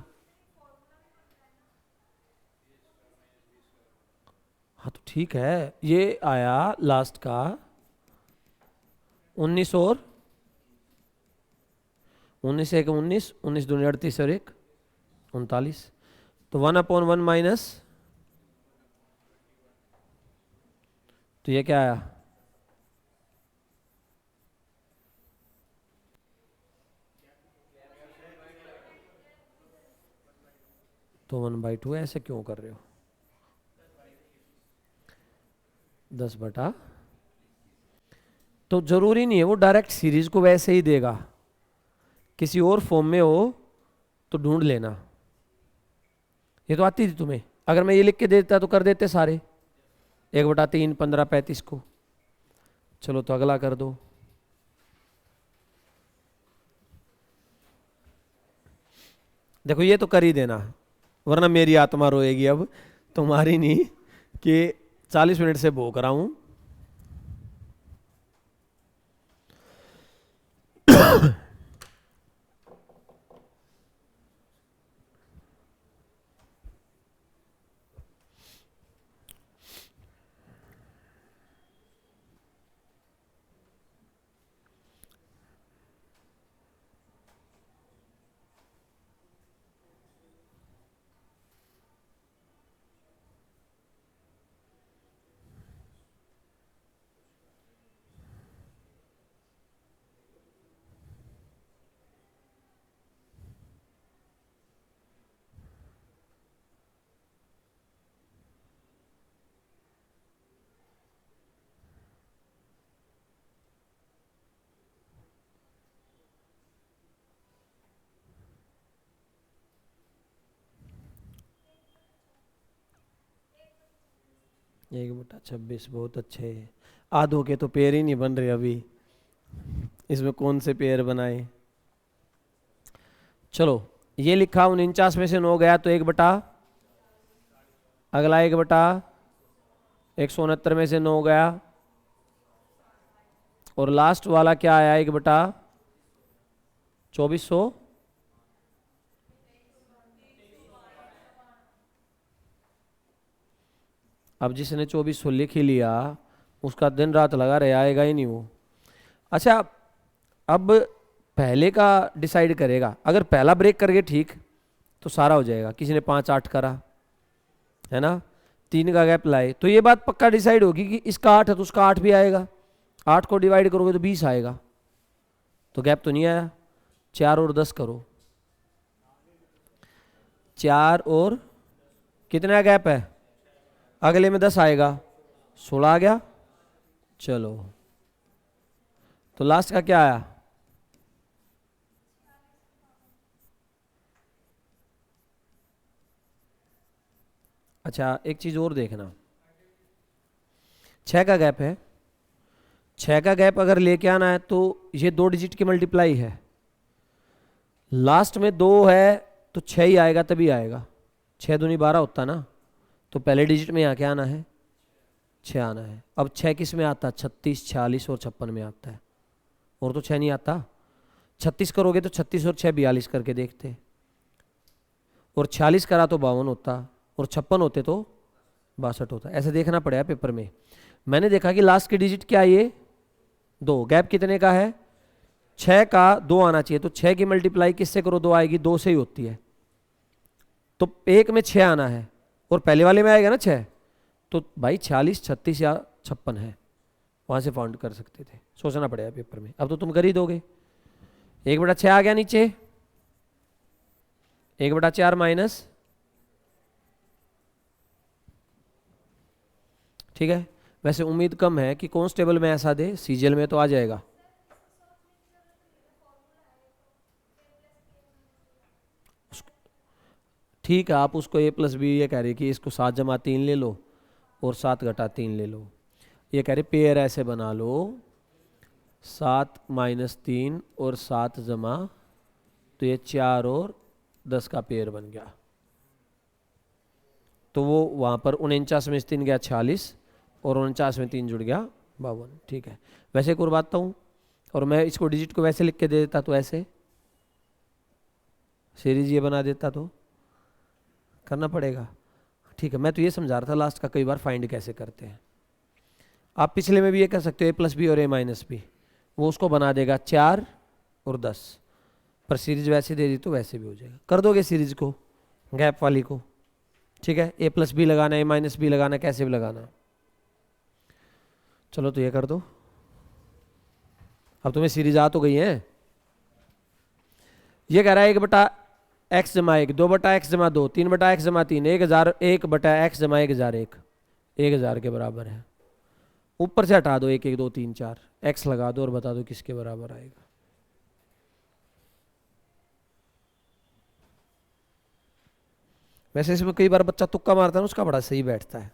हाँ तो ठीक है, ये आया लास्ट का 19 और 19 एक 19, 19 दूनी 38 और 1 39, तो 1/1 माइनस, तो ये क्या आया, तो 1/2। ऐसे क्यों कर रहे हो, 10/, तो जरूरी नहीं है वो डायरेक्ट सीरीज को वैसे ही देगा, किसी और फॉर्म में हो तो ढूंढ लेना। ये तो आती थी तुम्हें, अगर मैं ये लिख के देता तो कर देते सारे, 1/3 15 35 को। चलो तो अगला कर दो। देखो ये तो कर ही देना, वरना मेरी आत्मा रोएगी अब, तुम्हारी नहीं, कि 40 मिनट से भोग रहा हूं। एक बटा 26 बहुत अच्छे है। आधों के तो पेड़ ही नहीं बन रहे अभी, इसमें कौन से पेड़ बनाए। चलो ये लिखा 49 में से 9 गया तो 1/, अगला 1/, 169 में से 9 गया, और लास्ट वाला क्या आया, 1/2400। अब जिसने 2400 लिख ही लिया उसका दिन रात लगा रहे, आएगा ही नहीं वो। अच्छा अब पहले का डिसाइड करेगा, अगर पहला ब्रेक करके ठीक तो सारा हो जाएगा। किसी ने 5 8 करा है ना, 3 का गैप लाए, तो ये बात पक्का डिसाइड होगी कि इसका 8 है तो उसका 8 भी आएगा। 8 को डिवाइड करोगे तो 20 आएगा, तो गैप तो नहीं आया। 4 और 10 करो, 4 और कितना गैप है, अगले में 10 आएगा, 16 आ गया। चलो तो लास्ट का क्या आया, अच्छा एक चीज और देखना, 6 का गैप है, 6 का गैप अगर लेके आना है तो ये 2 डिजिट की मल्टीप्लाई है, लास्ट में 2 है तो 6 ही आएगा, तभी आएगा। 6 दूनी 12 होता ना, तो पहले डिजिट में यहाँ क्या आना है, 6 आना है। अब 6 किस में आता है, 36, 46 और 56 में आता है, और तो 6 नहीं आता। 36 करोगे तो 36 और 6 42 करके देखते, और 46 करा तो 52 होता, और 56 होते तो 62 होता। ऐसे देखना पड़ेगा पेपर में। मैंने देखा कि लास्ट की डिजिट क्या है, ये 2, गैप कितने का है, 6 का 2 आना चाहिए, तो 6 की मल्टीप्लाई किससे करो, 2 आएगी, 2 से ही होती है, तो एक में 6 आना है, और पहले वाले में आएगा ना 6, तो भाई 46, 36 या 56 है, वहां से फाउंड कर सकते थे। सोचना पड़ेगा पेपर में। अब तो तुम कर ही दोगे। 1/6 आ गया नीचे, 1/4 माइनस, ठीक है। वैसे उम्मीद कम है कि कांस्टेबल में ऐसा दे, सीजीएल में तो आ जाएगा। ठीक है, आप उसको a+b ये कह रहे कि इसको 7 जमा 3 ले लो और 7 घटा 3 ले लो। ये कह रहे पेयर ऐसे बना लो, 7 - 3 और 7 जमा, तो ये 4 और 10 का पेयर बन गया। तो वो वहाँ पर 49 में 3 गया 46, और 49 में 3 जुड़ गया 52। ठीक है। वैसे एक और बात हूँ, और मैं इसको डिजिट को वैसे लिख के दे देता, तो ऐसे सीरीज ये बना देता, तो करना पड़ेगा। ठीक है, मैं तो ये समझा रहा था लास्ट का कई बार फाइंड कैसे करते हैं। आप पिछले में भी ये कर सकते हो, a+b और a-b, वो उसको बना देगा 4 और 10, पर सीरीज वैसे दे दी तो वैसे भी हो जाएगा। कर दोगे सीरीज को, गैप वाली को, ठीक है। a+b लगाना, a-b लगाना, कैसे भी लगाना। चलो तो ये कर दो। अब तुम्हें सीरीज आ तो गई है। ये कह रहा है 1/x जमा 1, 2/x जमा 2, 3/x जमा 3, 1000, 1/x जमा 1001, 1000 के बराबर है। ऊपर से हटा दो 1, 1, 2, 3, 4, x लगा दो और बता दो किसके बराबर आएगा। वैसे इसमें कई बार बच्चा तुक्का मारता है ना, उसका बड़ा सही बैठता है।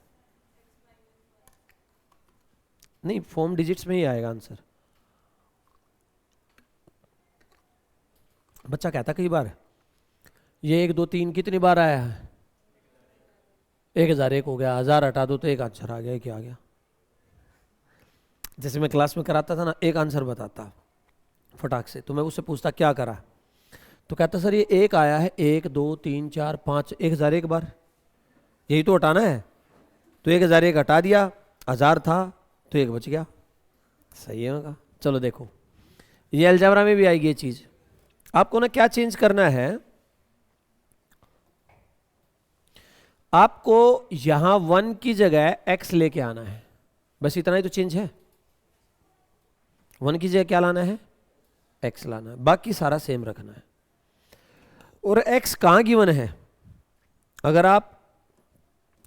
नहीं, फॉर्म डिजिट्स में ही आएगा आंसर। बच्चा कहता कई बार ये 1, 2, 3 कितनी बार आया है, 1001 हो गया, 1000 हटा दो तो एक आंसर आ गया। क्या आ गया? जैसे मैं क्लास में कराता था ना, एक आंसर बताता फटाक से, तो मैं उससे पूछता क्या करा, तो कहता सर ये 1 आया है, 1, 2, 3, 4, 5, 1001 बार, यही तो हटाना है। तो 1001 हटा दिया, 1000 था तो 1 बच गया। सही है होगा। चलो देखो, ये अलजेब्रा में भी आएगी ये चीज। आपको ना क्या चेंज करना है, आपको यहां 1 की जगह x लेके आना है, बस इतना ही तो चेंज है। 1 की जगह क्या लाना है, x लाना है, बाकी सारा सेम रखना है। और x कहां गिवन है, अगर आप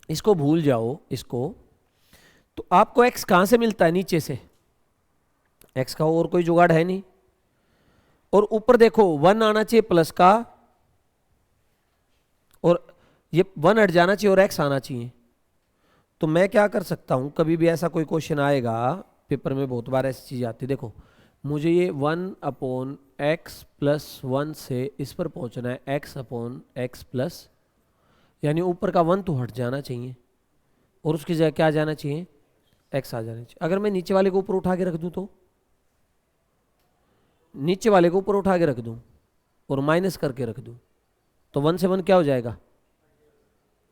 इसको भूल जाओ इसको, तो आपको x कहां से मिलता है, नीचे से। x का और कोई जुगाड़ है नहीं। और ऊपर देखो 1 आना चाहिए प्लस का, और ये 1 हट जाना चाहिए और x आना चाहिए। तो मैं क्या कर सकता हूं, कभी भी ऐसा कोई क्वेश्चन आएगा पेपर में, बहुत बार ऐसी चीज आती है। देखो मुझे ये 1/x + 1 से इस पर पहुंचना है, x/x प्लस, यानी ऊपर का 1 तो हट जाना चाहिए और उसकी जगह क्या आ जाना चाहिए, x आ जाना चाहिए। अगर मैं नीचे वाले को ऊपर उठा के रख दूं, तो नीचे वाले को ऊपर उठा के रख दूं और माइनस करके रख दूं, तो 1 से 1 क्या हो जाएगा,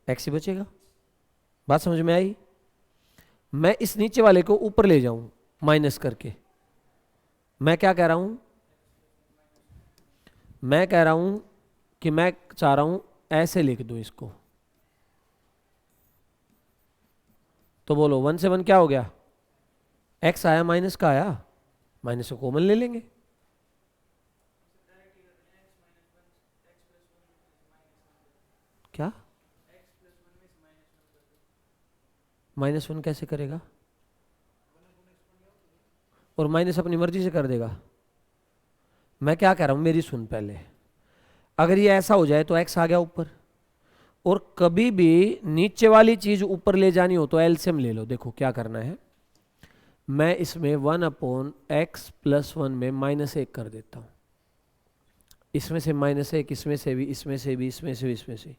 x ही बचेगा। बात समझ में आई? मैं इस नीचे वाले को ऊपर ले जाऊं माइनस करके, मैं क्या कह रहा हूं, मैं कह रहा हूं कि मैं चाह रहा हूं ऐसे लिख दूं इसको। तो बोलो 1 से 1 क्या हो गया, x आया, माइनस का आया, माइनस को कॉमन ले लेंगे। क्या -1 कैसे करेगा, और माइनस अपनी मर्जी से कर देगा। मैं क्या कह रहा हूं, मेरी सुन पहले। अगर ये ऐसा हो जाए तो x आ गया ऊपर, और कभी भी नीचे वाली चीज ऊपर ले जानी हो तो एलसीएम ले लो। देखो क्या करना है, मैं इसमें 1/x+1 में -1 कर देता हूँ। इसमें से -1, इसमें से भी, इसमें से भी, इसमें से भी, इसमें से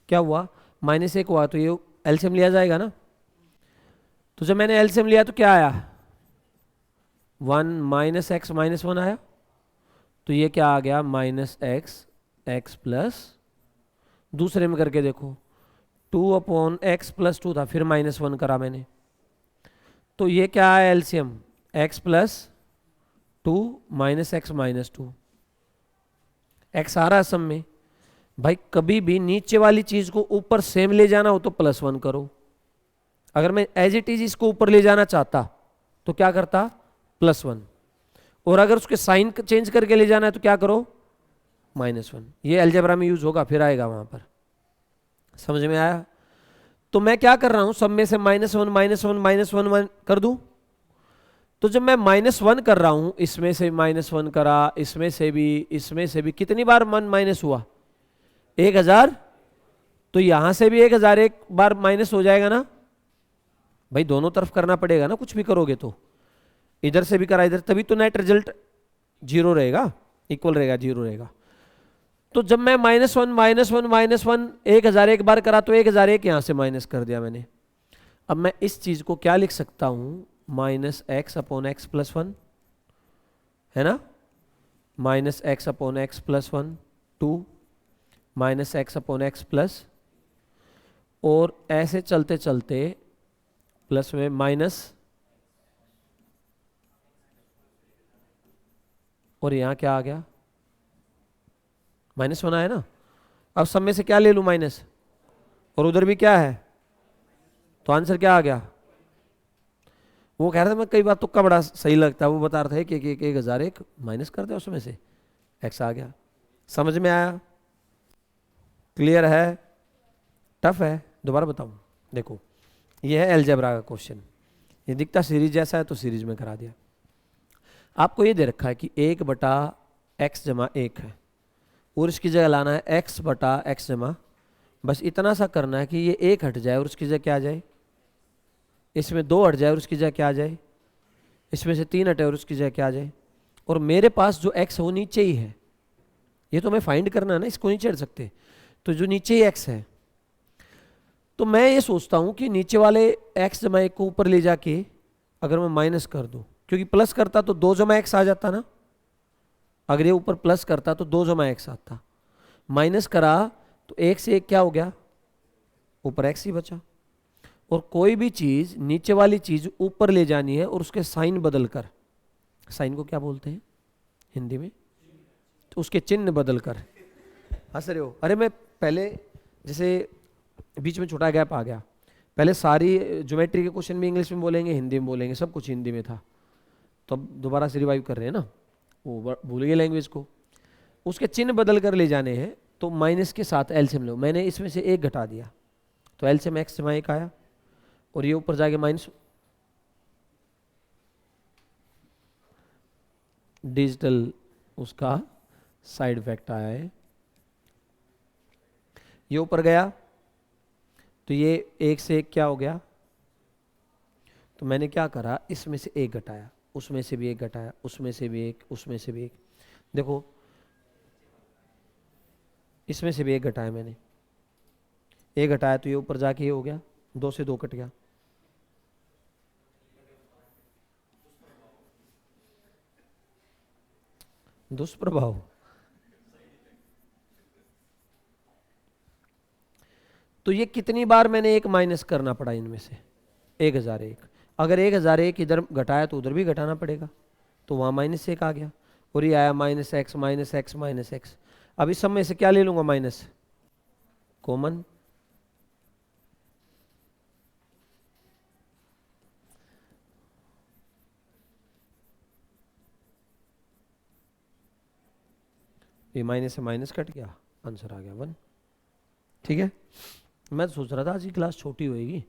क्या हुआ, -1 हुआ तो ये एलसीएम लिया जाएगा ना। तो जब मैंने एलसीएम लिया तो क्या आया, 1 -x -1 आया। तो ये क्या आ गया, -x प्लस, दूसरे में करके देखो 2/x+2 था, फिर -1 करा मैंने, तो ये क्या आया एलसीएम, x+2 -x -2, x आ रहा है सम में। भाई कभी भी नीचे वाली चीज को ऊपर सेम ले जाना हो तो +1 करो। अगर मैं एज इट इज इसको ऊपर ले जाना चाहता तो क्या करता, +1, और अगर उसके साइन चेंज करके ले जाना है तो क्या करो, -1। ये अलजेब्रा में यूज होगा, फिर आएगा वहां पर, समझ में आया। तो मैं क्या कर रहा हूं, सब में से -1 -1 कर दूं। तो जब मैं -1 कर रहा हूं, इसमें से -1 करा, इसमें से भी, इसमें से भी, कितनी बार माइनस हुआ, 1000। तो यहां से भी 1000 एक बार माइनस हो जाएगा ना भाई, दोनों तरफ करना पड़ेगा ना, कुछ भी करोगे तो, इधर से भी करा इधर, तभी तो नेट रिजल्ट 0 रहेगा, इक्वल रहेगा, 0 रहेगा। तो जब मैं -1 1000 एक बार करा तो 1001 यहां से माइनस कर दिया मैंने। अब मैं इस चीज को क्या लिख सकता हूं, -x/x+1 है ना, -x/x+1 2 -x/x+, और ऐसे चलते चलते प्लस में माइनस, और यहां क्या आ गया, -1 आया ना। अब सब में से क्या ले लूं, माइनस, और उधर भी क्या है, तो आंसर क्या आ गया। वो कह रहा था मैं कई बार तुक्का बड़ा सही लगता है, वो बता रहा था कि 1001 माइनस कर दे, उसमें से x आ गया। समझ में आया, क्लियर है, टफ है, दोबारा बताऊं। देखो ये है अलजेब्रा का क्वेश्चन, ये दिखता सीरीज जैसा है तो सीरीज में करा दिया। आपको ये दे रखा है कि 1/x+1 है, और इसकी जगह लाना है x/x, बस इतना सा करना है कि ये 1 हट जाए और उसकी जगह क्या आ जाए, इसमें 2 हट जाए और उसकी जगह क्या आ जाए, इसमें से 3 हटे और उसकी जगह क्या आ जाए। और मेरे पास जो x है वो नीचे ही है, ये तो हमें फाइंड करना है ना, इसको नहीं चढ़ सकते, तो जो नीचे ही x है, तो मैं ये सोचता हूं कि नीचे वाले x/1 को ऊपर ले जाके अगर मैं माइनस कर दूं, क्योंकि प्लस करता तो 2x आ जाता ना, अगर ये ऊपर प्लस करता तो 2x आता, माइनस करा तो 1 से 1 क्या हो गया, ऊपर x ही बचा। और कोई भी चीज नीचे वाली चीज ऊपर ले जानी है और उसके साइन बदल कर, साइन को क्या बोलते हैं हिंदी में, तो उसके चिन्ह बदल कर, हंस रहे हो, अरे मैं पहले जैसे बीच में छोटा गैप आ गया, पहले सारी ज्योमेट्री के क्वेश्चन भी इंग्लिश में बोलेंगे, हिंदी में बोलेंगे, सब कुछ हिंदी में था, तो अब दोबारा से रिवाइव कर रहे हैं ना, वो भूल गए लैंग्वेज को, उसके चिन्ह बदल कर ले जाने हैं, तो माइनस के साथ एलसीएम लो, मैंने इसमें से 1 घटा दिया तो एलसीएम x/1 आया, और ये ऊपर जाके माइनस, डिजिटल उसका साइड इफेक्ट आया है, ये ऊपर गया तो ये 1 से 1 क्या हो गया, तो मैंने क्या करा, इसमें से 1 घटाया, उसमें से भी 1 घटाया, उसमें से भी 1, उसमें से भी 1, देखो इसमें से भी 1 घटाया मैंने, 1 घटाया तो ये ऊपर जाके ये हो गया, 2 से 2 कट गया, दुष्प्रभाव, तो ये कितनी बार मैंने 1 माइनस करना पड़ा इनमें से, 1001, अगर 1001 इधर घटाया तो उधर भी घटाना पड़ेगा, तो वहां -1 आ गया, और ये आया -x -x। अब इस सब में से क्या ले लूंगा, माइनस कॉमन, ये माइनस से माइनस कट गया, आंसर आ गया 1। ठीक है, मैं तो सोच रहा था आज की क्लास छोटी होएगी,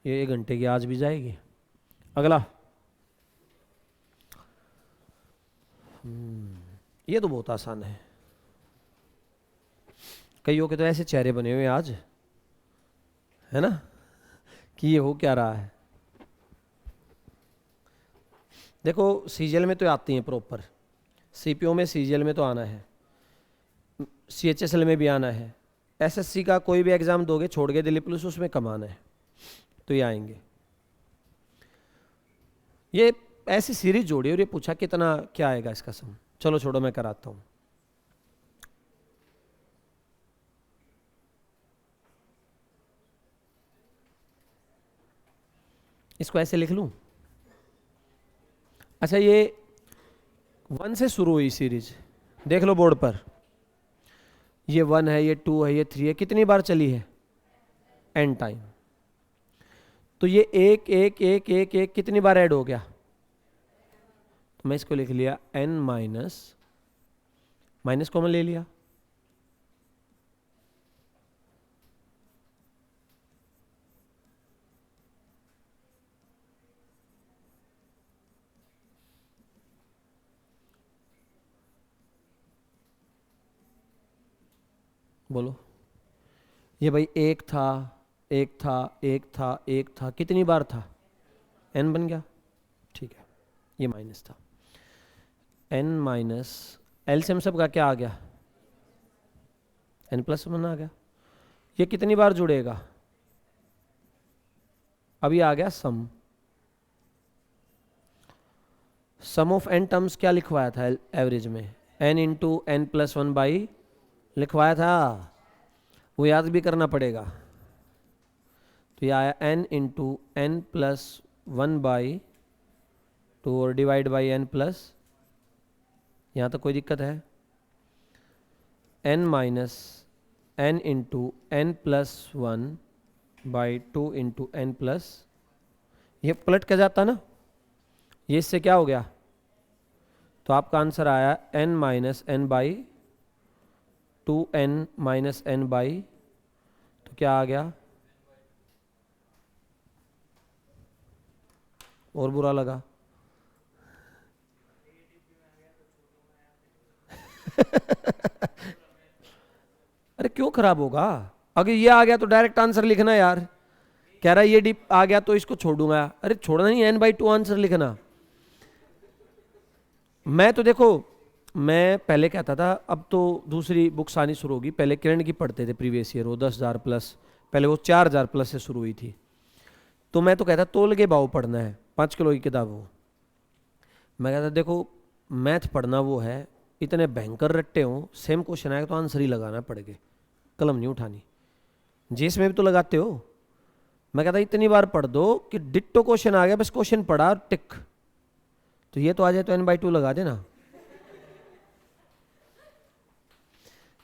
ये 1 घंटे की आज भी जाएगी। अगला, ये तो बहुत आसान है, कईयों के तो ऐसे चेहरे बने हुए आज, है ना, कि ये हो क्या रहा है। देखो सीजीएल में तो आती हैं प्रॉपर, सीपीओ में सीजीएल में तो आना है, सीएचएसएल में भी आना है, एसएससी का कोई भी एग्जाम दोगे छोड़ के दिल्ली पुलिस उसमें कम आना है, तो ये आएंगे। ये ऐसी सीरीज जोड़ी और ये पूछा कितना क्या आएगा इसका सम। चलो छोड़ो मैं कराता हूं। इसको ऐसे लिख लूं। अच्छा ये 1 से शुरू हुई सीरीज, देख लो बोर्ड पर, ये 1 है, ये 2 है, ये 3 है, कितनी बार चली है? n time. तो ये एक एक एक एक एक कितनी बार ऐड हो गया? तो मैं इसको लिख लिया n माइनस, माइनस कॉमन ले लिया, बोलो। ये भाई एक था, एक था, एक था, एक था, कितनी बार था? n बन गया, ठीक है। ये माइनस था, n माइनस एलसीएम सब का क्या आ गया? n+1 आ गया। ये कितनी बार जुड़ेगा? अभी आ गया सम। सम ऑफ n टर्म्स क्या लिखवाया था एवरेज में? n इंटू n+1 बाई लिखवाया था, वो याद भी करना पड़ेगा। तो ये आया n इंटू n+1 बाई 2 और डिवाइड बाई n+, यहाँ तक कोई दिक्कत है? n minus n into n+1 by 2 into n+, ये पलट के जाता ना, ये इससे क्या हो गया? तो आपका आंसर आया n minus n by 2n minus n by, तो क्या आ गया? और बुरा लगा। अरे क्यों खराब होगा? अगर ये आ गया तो डायरेक्ट आंसर लिखना यार। कह रहा है ये डिप आ गया तो इसको छोड़ दूंगा, अरे छोड़ना नहीं, n/2 आंसर लिखना। मैं तो देखो, मैं पहले कहता था, अब तो दूसरी बुक्स आनी शुरू होगी, पहले किरण की पढ़ते थे प्रीवियस ईयर, वो 10,000 प्लस, पहले वो 4,000 प्लस से शुरू हुई थी। तो मैं तो कहता तोल के भाव पढ़ना है, 5 किलो की किताब हो। मैं कहता देखो मैथ पढ़ना वो है, इतने भयंकर रट्टे हों, सेम क्वेश्चन आएगा तो आंसर ही लगाना पड़ के, कलम नहीं उठानी। जेस में भी तो लगाते हो। मैं कहता इतनी बार पढ़ दो कि डिट्टो क्वेश्चन आ गया, बस क्वेश्चन पढ़ा टिक, तो ये तो आ जाए तो n/2 लगा देना।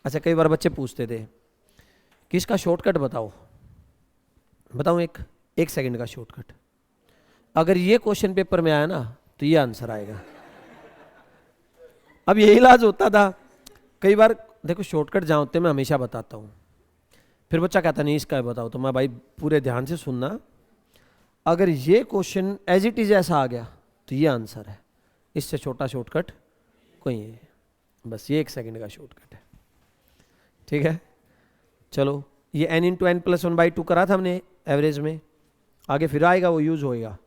अच्छा कई बार बच्चे पूछते थे कि इसका शॉर्टकट बताओ, बताऊं? एक सेकंड का शॉर्टकट, अगर ये क्वेश्चन पेपर में आया ना तो ये आंसर आएगा। अब यही इलाज होता था कई बार। देखो शॉर्टकट जहां होते मैं हमेशा बताता हूं, फिर बच्चा कहता नहीं इसका बताओ, तो मैं भाई पूरे ध्यान से सुनना, अगर ये क्वेश्चन एज इट इज ऐसा आ गया तो ये आंसर है, इससे छोटा शॉर्टकट कोई है, बस ये 1 सेकंड का शॉर्टकट है, ठीक है। चलो ये n इंटू n+1/2 करा था हमने एवरेज में, आगे फिर आएगा वो यूज होएगा।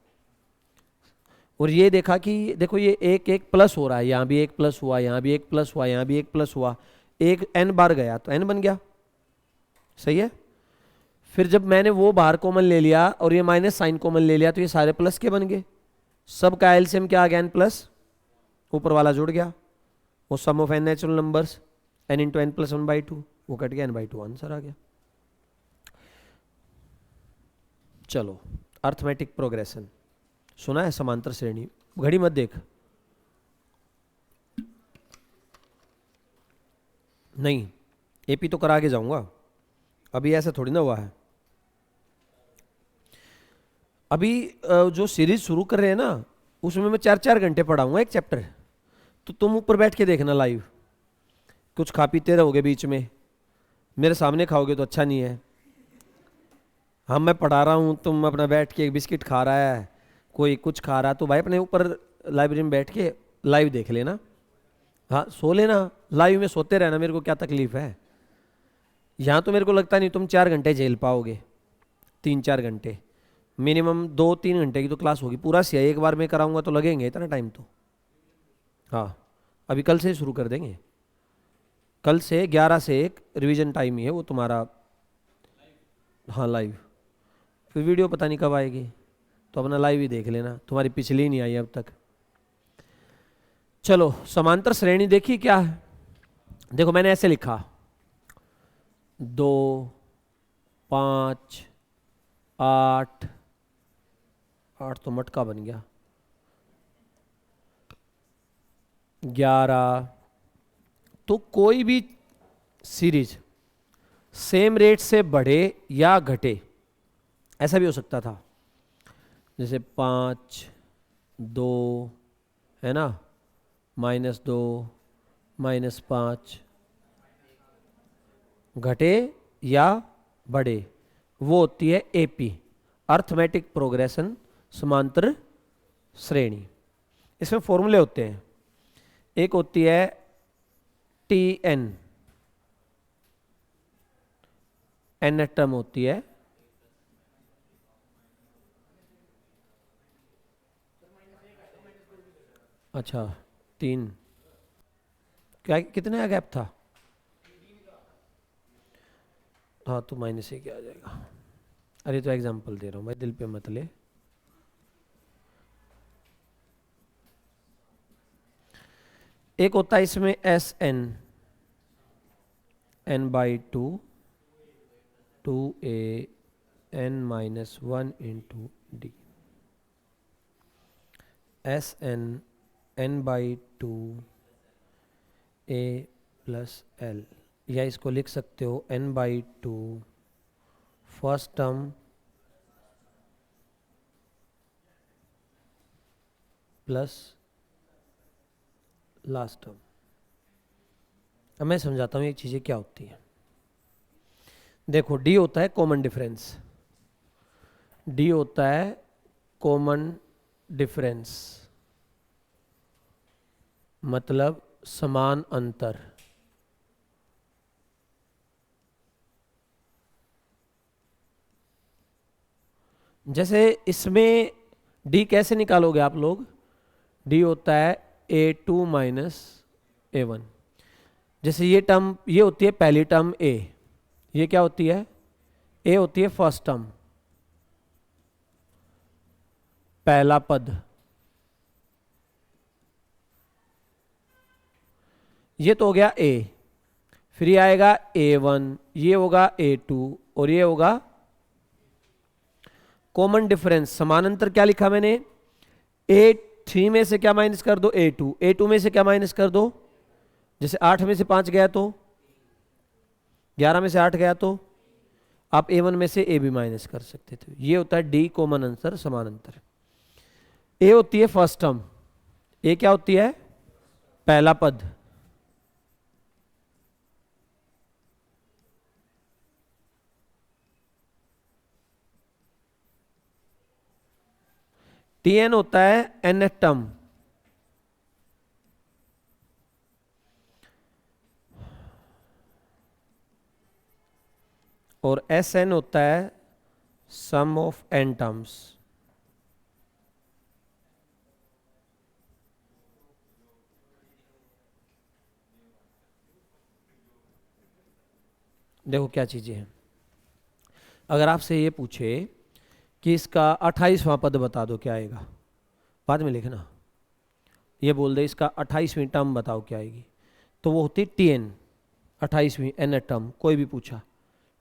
और ये देखा कि देखो ये एक एक प्लस हो रहा है, यहाँ भी एक प्लस हुआ, यहाँ भी एक प्लस हुआ, यहाँ भी एक प्लस हुआ, एक n बार गया तो n बन गया, सही है। फिर जब मैंने वो बाहर कॉमन ले लिया और ये माइनस साइन कॉमन ले लिया तो ये सारे प्लस के बन गए, सब का एलसीएम क्या आ गया? n+, ऊपर वाला जुड़ गया, वो sum of n natural numbers n into n+1/2, वो कट गया, n/2 आंसर आ गया। चलो अर्थमेटिक प्रोग्रेशन सुना है? समांतर श्रेणी, घड़ी मत देख, नहीं एपी तो करा के जाऊंगा, अभी ऐसा थोड़ी ना हुआ है। अभी जो सीरीज शुरू कर रहे हैं ना, उसमें मैं 4-4 घंटे पढ़ाऊंगा एक चैप्टर, तो तुम ऊपर बैठ के देखना लाइव, कुछ खा पीते रहोगे बीच में, मेरे सामने खाओगे तो अच्छा नहीं है। हाँ मैं पढ़ा रहा हूँ, तुम अपना बैठ के बिस्किट खा रहा है, कोई कुछ खा रहा, तो भाई अपने ऊपर लाइब्रेरी में बैठ के लाइव देख लेना। हाँ सो लेना, लाइव में सोते रहना, मेरे को क्या तकलीफ है। यहाँ तो मेरे को लगता नहीं तुम 4 घंटे झेल पाओगे, 3-4 घंटे। मिनिमम 2-3 घंटे की तो क्लास होगी, पूरा सी एक बार में कराऊंगा तो लगेंगे इतना टाइम तो। हाँ, अभी कल से शुरू कर देंगे, कल से 11 से 1 रिवीजन टाइम ही है वो तुम्हारा। हाँ लाइव, फिर वीडियो पता नहीं कब आएगी, तो अपना लाइव ही देख लेना, तुम्हारी पिछली ही नहीं आई अब तक। चलो समांतर श्रेणी देखी क्या है, देखो मैंने ऐसे लिखा 2, 5, 8, 8 तो मटका बन गया, 11, तो कोई भी सीरीज सेम रेट से बढ़े या घटे, ऐसा भी हो सकता था, जैसे 5, 2 है ना, -2, -5, घटे या बढ़े, वो होती है एपी, अर्थमेटिक प्रोग्रेशन समांतर श्रेणी। इसमें फॉर्मूले होते हैं, एक होती है टी एन, एन टर्म होती है, अच्छा 3, क्या कितने का गैप था, हाँ तो -1 आ जाएगा। अरे तो एग्जांपल दे रहा हूँ भाई, दिल पे मत ले। एक होता है इसमें S N, n/2, 2a n-1 into d, S N n/2 a plus l, या इसको लिख सकते हो n/2 first term plus last term. अब मैं समझाता हूँ ये चीज़ें क्या होती हैं। देखो डी होता है कॉमन डिफरेंस, डी होता है कॉमन डिफरेंस, मतलब समान अंतर। जैसे इसमें डी कैसे निकालोगे आप लोग, डी होता है A2 माइनस A1। जैसे ये टर्म, ये होती है पहली टर्म ए, ये क्या होती है, ए होती है फर्स्ट टर्म, पहला पद, ये तो हो गया ए, फिर ये आएगा A1, ये होगा A2 और ये होगा कॉमन डिफरेंस। समानांतर क्या लिखा मैंने, A3 में से क्या माइनस कर दो, A2, A2 में से क्या माइनस कर दो, जैसे 8 में से 5 गया तो 11 में से 8 गया तो आप A1 में से A भी माइनस कर सकते थे। ये होता है डी कॉमन अंतर समानांतर। ए होती है फर्स्ट टर्म, ए क्या होती है, पहला पद, टी एन होता है nth टर्म, और एस एन होता है सम ऑफ एन टर्म्स। देखो क्या चीजें हैं, अगर आपसे ये पूछे कि इसका 28वां पद बता दो क्या आएगा, बाद में लिखना, ये बोल दे इसका 28वीं टर्म बताओ क्या आएगी, तो वो होती टी एन, 28वीं एन टर्म, कोई भी पूछा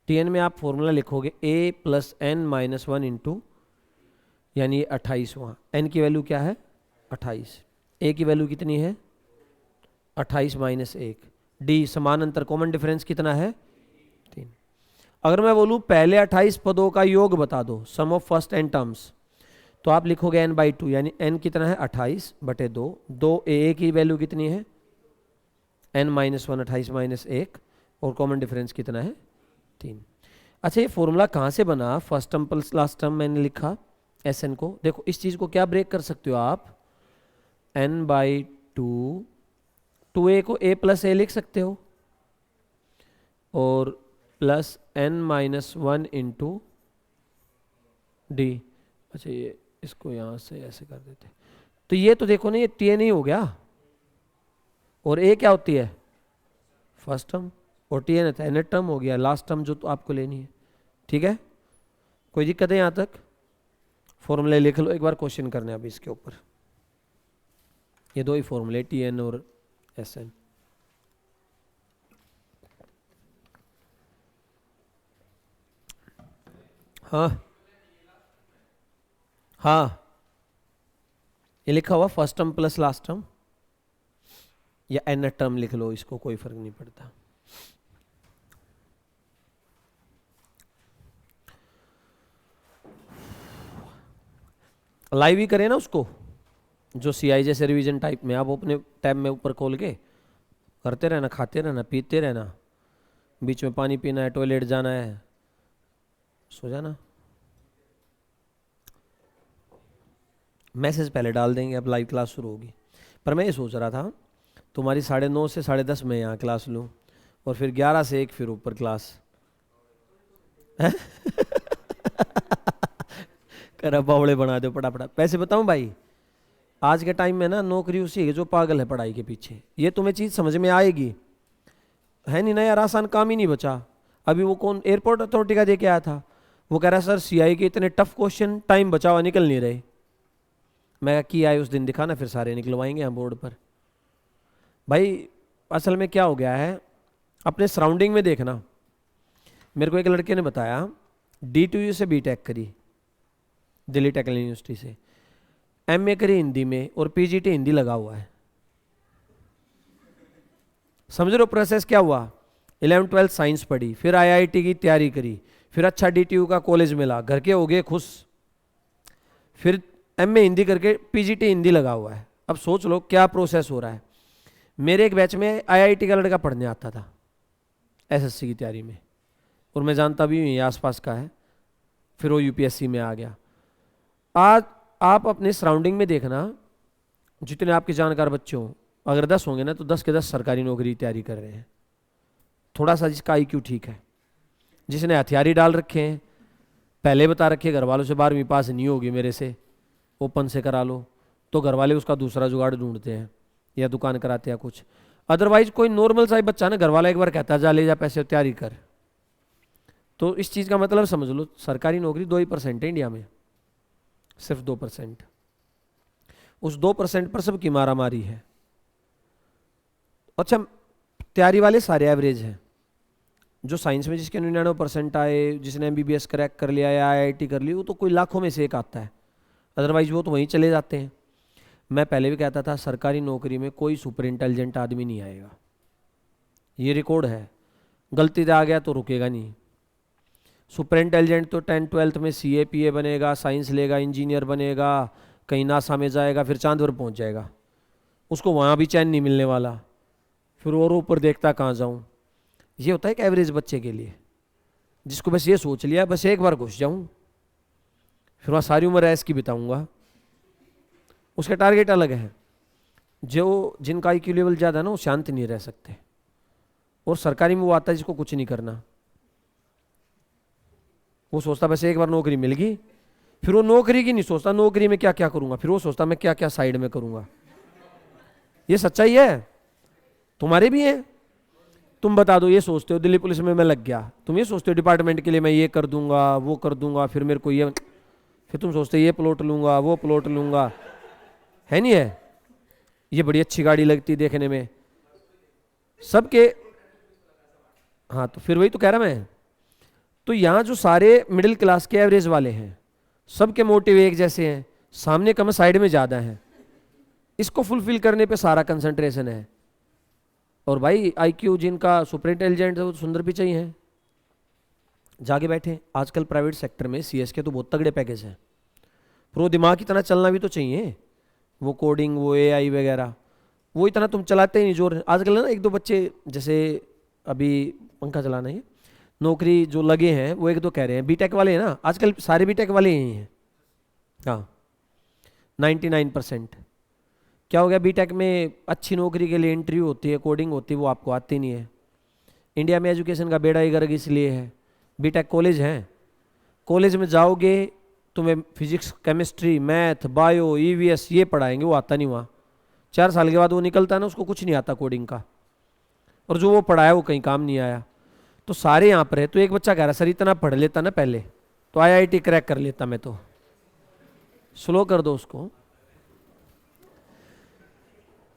टी एन में आप फॉर्मूला लिखोगे a प्लस n-1 इंटू, यानी 28वां, n की वैल्यू क्या है 28, a की वैल्यू कितनी है 28 माइनस 1, डी समान अंतर कॉमन डिफरेंस कितना है 3। अगर मैं बोलूं पहले 28 पदों का योग बता दो, सम ऑफ फर्स्ट एन टर्म्स, तो आप लिखोगे n/2, यानी n कितना है 28/2, 2a की वैल्यू कितनी है n-1, 28 माइनस 1, और कॉमन डिफरेंस कितना है 3। अच्छा ये फॉर्मूला कहाँ से बना, first term plus last term मैंने लिखा एस एन को। देखो इस चीज़ को क्या ब्रेक कर सकते हो आप, n/2, 2a को a प्लस ए लिख सकते हो, और प्लस n-1 इंटू डी, अच्छा ये इसको यहाँ से ऐसे कर देते, तो ये तो देखो ना, ये टी एन ही हो गया, और ए क्या होती है फर्स्ट टर्म, और टी एन एन टर्म हो गया लास्ट टर्म जो तो आपको लेनी है। ठीक है, कोई दिक्कत है यहाँ तक? फॉर्मूले लिख लो, एक बार क्वेश्चन करने अभी इसके ऊपर। ये दो ही फॉर्मूले, टी एन और एस एन। हाँ हाँ, ये लिखा हुआ first term plus last term, या एन टर्म लिख लो, इसको कोई फर्क नहीं पड़ता। लाइव ही करें ना उसको, जो सी आई जैसे रिवीजन टाइप में, आप अपने टैब में ऊपर खोल के करते रहना, खाते रहना, पीते रहना, बीच में पानी पीना है, टॉयलेट जाना है, सो जाना। मैसेज पहले डाल देंगे, अब लाइव क्लास शुरू होगी। पर मैं ये सोच रहा था तुम्हारी 9:30 से 10:30 में यहाँ क्लास लूँ, और फिर 11 से 1 फिर ऊपर क्लास कर बावड़े बना दो पटापटा। पैसे बताऊं भाई, आज के टाइम में ना नौकरी उसी है जो पागल है पढ़ाई के पीछे। ये तुम्हें चीज़ समझ में आएगी, है नहीं ना यार, आसान काम ही नहीं बचा। अभी वो कौन एयरपोर्ट अथॉरिटी का दे के आया था, वो कह रहा सर सीआई के इतने टफ क्वेश्चन, टाइम बचा हुआ, निकल नहीं रहे। मैं की आए उस दिन दिखाना, फिर सारे निकलवाएंगे हम बोर्ड पर। भाई असल में क्या हो गया है, अपने सराउंडिंग में देखना। मेरे को एक लड़के ने बताया, DTU से बीटेक करी दिल्ली टेक्निकल यूनिवर्सिटी से, MA करी हिंदी में, और PGT हिंदी लगा हुआ है। समझ रहे हो प्रोसेस क्या हुआ? 11th 12th साइंस पढ़ी, फिर IIT की तैयारी करी, फिर अच्छा DTU का कॉलेज मिला, घर के हो गए खुश, फिर MA हिंदी करके PGT हिंदी लगा हुआ है। अब सोच लो क्या प्रोसेस हो रहा है। मेरे एक बैच में IIT का लड़का पढ़ने आता था SSC की तैयारी में, और मैं जानता भी हूँ ये आसपास का है, फिर वो UPSC में आ गया। आज आप अपने सराउंडिंग में देखना, जितने आपके जानकार बच्चे हों, अगर 10 होंगे ना तो 10 के 10 सरकारी नौकरी की तैयारी कर रहे हैं। थोड़ा सा जिसका IQ ठीक है, जिसने हथियारी डाल रखे हैं, पहले बता रखे घर वालों से 12वीं पास नहीं होगी मेरे से, ओपन से करा लो, तो घर वाले उसका दूसरा जुगाड़ ढूंढते हैं या दुकान कराते हैं कुछ। अदरवाइज कोई नॉर्मल सा बच्चा ना, घर वाला एक बार कहता है जा ले जा पैसे तैयारी कर। तो इस चीज़ का मतलब समझ लो, सरकारी नौकरी 2% है इंडिया में, सिर्फ 2%। उस 2% पर सबकी मारा मारी है। अच्छा, तैयारी वाले सारे एवरेज हैं। जो साइंस में जिसके 99% आए, जिसने MBBS क्रैक कर लिया या IIT कर ली, वो तो कोई लाखों में से एक आता है, अदरवाइज वो तो वहीं चले जाते हैं। मैं पहले भी कहता था सरकारी नौकरी में कोई सुपर इंटेलिजेंट आदमी नहीं आएगा, ये रिकॉर्ड है। गलती से आ गया तो रुकेगा नहीं। सुपर इंटेलिजेंट तो 10th 12th में CA PA बनेगा, साइंस लेगा, इंजीनियर बनेगा, कहीं नासा में जाएगा, फिर चांद पर पहुंच जाएगा, उसको वहाँ भी चैन नहीं मिलने वाला, फिर और ऊपर देखता कहाँ जाऊँ। ये होता है एक एवरेज बच्चे के लिए, जिसको बस ये सोच लिया बस एक बार घुस जाऊँ, फिर वहाँ सारी उम्र ऐश की बिताऊँगा। उसका टारगेट अलग है। जो जिनका IQ लेवल ज़्यादा है ना, वो शांत नहीं रह सकते। और सरकारी में वो आता है जिसको कुछ नहीं करना, वो सोचता बस एक बार नौकरी मिल गई, फिर वो नौकरी की नहीं सोचता नौकरी में क्या क्या करूँगा, फिर वो सोचता मैं क्या क्या साइड में करूँगा। ये सच्चाई है, तुम्हारे भी है। तुम बता दो, ये सोचते हो दिल्ली पुलिस में मैं लग गया, तुम ये सोचते हो डिपार्टमेंट के लिए मैं ये कर दूंगा वो कर दूंगा, फिर मेरे को ये, फिर तुम सोचते ये प्लॉट लूंगा वो प्लॉट लूंगा, है नहीं है? ये बड़ी अच्छी गाड़ी लगती देखने में सबके। हाँ तो फिर वही तो कह रहा मैं, तो यहाँ जो सारे मिडिल क्लास के एवरेज वाले हैं, सबके मोटिव एक जैसे हैं, सामने कम साइड में ज़्यादा हैं, इसको फुलफिल करने पे सारा कंसंट्रेशन है। और भाई IQ जिनका सुपर इंटेलिजेंट है वो तो सुंदर पिचाई हैं, जाके बैठे। आजकल प्राइवेट सेक्टर में CS के तो बहुत तगड़े पैकेज हैं, पर वो दिमाग की तरह चलना भी तो चाहिए। वो कोडिंग, वो AI वगैरह, वो इतना तुम चलाते ही नहीं जोर। आजकल ना 1-2 बच्चे, जैसे अभी पंखा चलाना है, नौकरी जो लगे हैं वो 1-2 कह रहे हैं, बीटेक वाले हैं ना, आजकल सारे बीटेक वाले ही हैं। हाँ 99%। क्या हो गया, बीटेक में अच्छी नौकरी के लिए इंटरव्यू होती है, कोडिंग होती है, वो आपको आती नहीं है। इंडिया में एजुकेशन का बेड़ा ही गर्क इसलिए है। बीटेक कॉलेज हैं, कॉलेज में जाओगे तुम्हें physics, chemistry, math, bio, EVS ये पढ़ाएंगे, वो आता नहीं वहाँ। 4 साल के बाद वो निकलता है ना, उसको कुछ नहीं आता कोडिंग का, और जो वो पढ़ाया वो कहीं काम नहीं आया। तो सारे यहाँ पर है। तो एक बच्चा कह रहा सर इतना पढ़ लेता ना पहले तो आईआईटी क्रैक कर लेता मैं तो। स्लो कर दो उसको।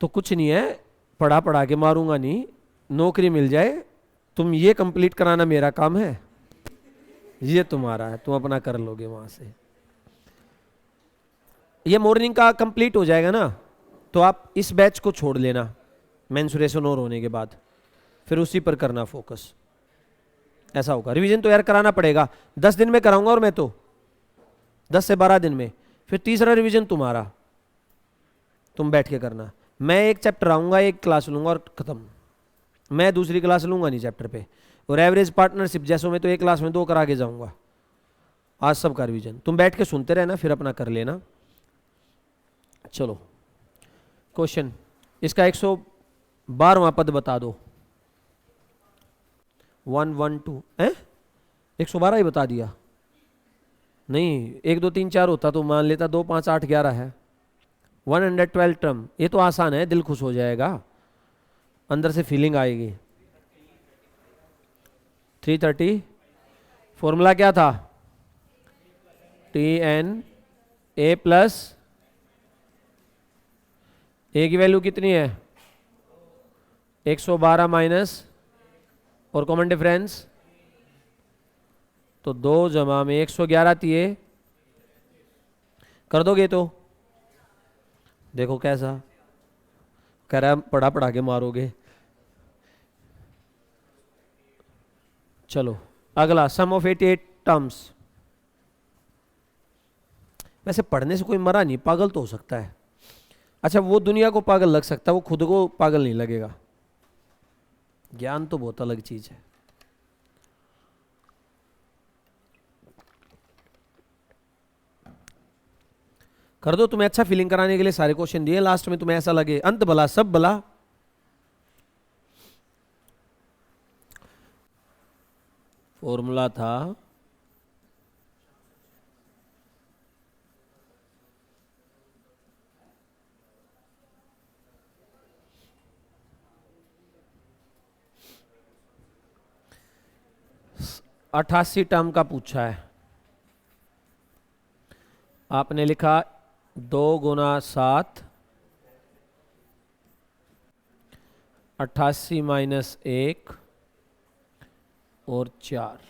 तो कुछ नहीं है, पढ़ा पढ़ा के मारूंगा नहीं, नौकरी मिल जाए। तुम ये कंप्लीट कराना मेरा काम है, ये तुम्हारा है, तुम अपना कर लोगे वहां से। ये मॉर्निंग का कंप्लीट हो जाएगा ना, तो आप इस बैच को छोड़ लेना मेंसुरेशन और होने के बाद, फिर उसी पर करना फोकस। ऐसा होगा। रिवीजन तो यार कराना पड़ेगा, 10 दिन में कराऊंगा और मैं तो 10 से 12 दिन में। फिर तीसरा रिवीजन तुम्हारा, तुम बैठ के करना। मैं एक चैप्टर आऊंगा, एक क्लास लूंगा और खत्म। मैं दूसरी क्लास लूंगा नहीं चैप्टर पे। और एवरेज पार्टनरशिप जैसों में तो एक क्लास में 2 करा के जाऊंगा। आज सबका रिवीजन तुम बैठ के सुनते रहना, फिर अपना कर लेना। चलो क्वेश्चन, इसका 112वां पद बता दो। 112 है, 112 ही बता दिया। नहीं 1 2 3 4 होता तो मान लेता, 2 5 8 11 है। 112 टर्म, ये तो आसान है, दिल खुश हो जाएगा, अंदर से फीलिंग आएगी। 330 फॉर्मूला क्या था? TN A प्लस A की वैल्यू कितनी है? 112 माइनस और कॉमन डिफरेंस तो 2 जमा में 111 थी। ये कर दोगे तो देखो कैसा कह रहा है, पढ़ा पढ़ा के मारोगे। चलो अगला, सम ऑफ 88 टर्म्स। वैसे पढ़ने से कोई मरा नहीं, पागल तो हो सकता है। अच्छा वो दुनिया को पागल लग सकता है, वो खुद को पागल नहीं लगेगा। ज्ञान तो बहुत अलग चीज है। कर दो, तुम्हें अच्छा फीलिंग कराने के लिए सारे क्वेश्चन दिए, लास्ट में तुम्हें ऐसा लगे अंत भला सब भला। फॉर्मूला था अठासी टर्म का पूछा है। आपने लिखा 2 गुना 7, 88 माइनस 1 और 4।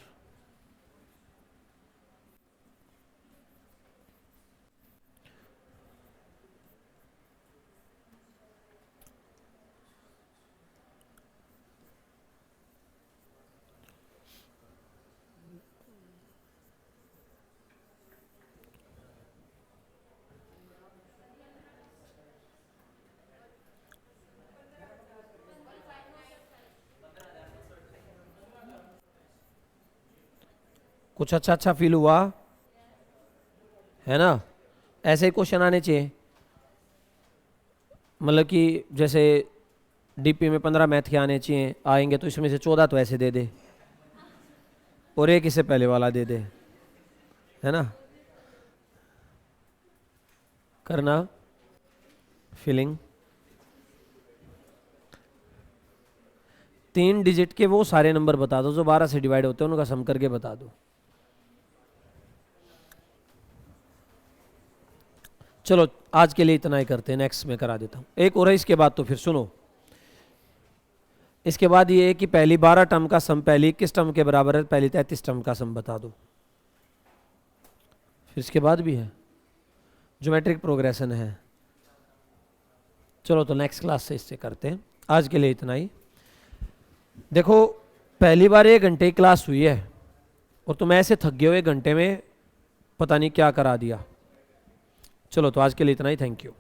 कुछ अच्छा अच्छा फील हुआ है ना? ऐसे ही क्वेश्चन आने चाहिए। मतलब कि जैसे डीपी में 15 मैथ के आने चाहिए, आएंगे तो इसमें से 14 तो ऐसे दे दे और एक इससे पहले वाला दे दे, है ना? करना फीलिंग। 3 डिजिट के वो सारे नंबर बता दो जो 12 से डिवाइड होते हैं, उनका सम करके बता दो। चलो आज के लिए इतना ही करते हैं, नेक्स्ट में करा देता हूं एक और है इसके बाद। तो फिर सुनो, इसके बाद ये है कि पहली 12 टर्म का सम पहली 21 टर्म के बराबर है, पहली 33 टर्म का सम बता दो। फिर इसके बाद भी है, ज्योमेट्रिक प्रोग्रेशन है। चलो तो नेक्स्ट क्लास से इससे करते हैं, आज के लिए इतना ही। देखो पहली बार 1 घंटे की क्लास हुई है और तुम ऐसे थक गए हो 1 घंटे में, पता नहीं क्या करा दिया। चलो तो आज के लिए इतना ही, थैंक यू।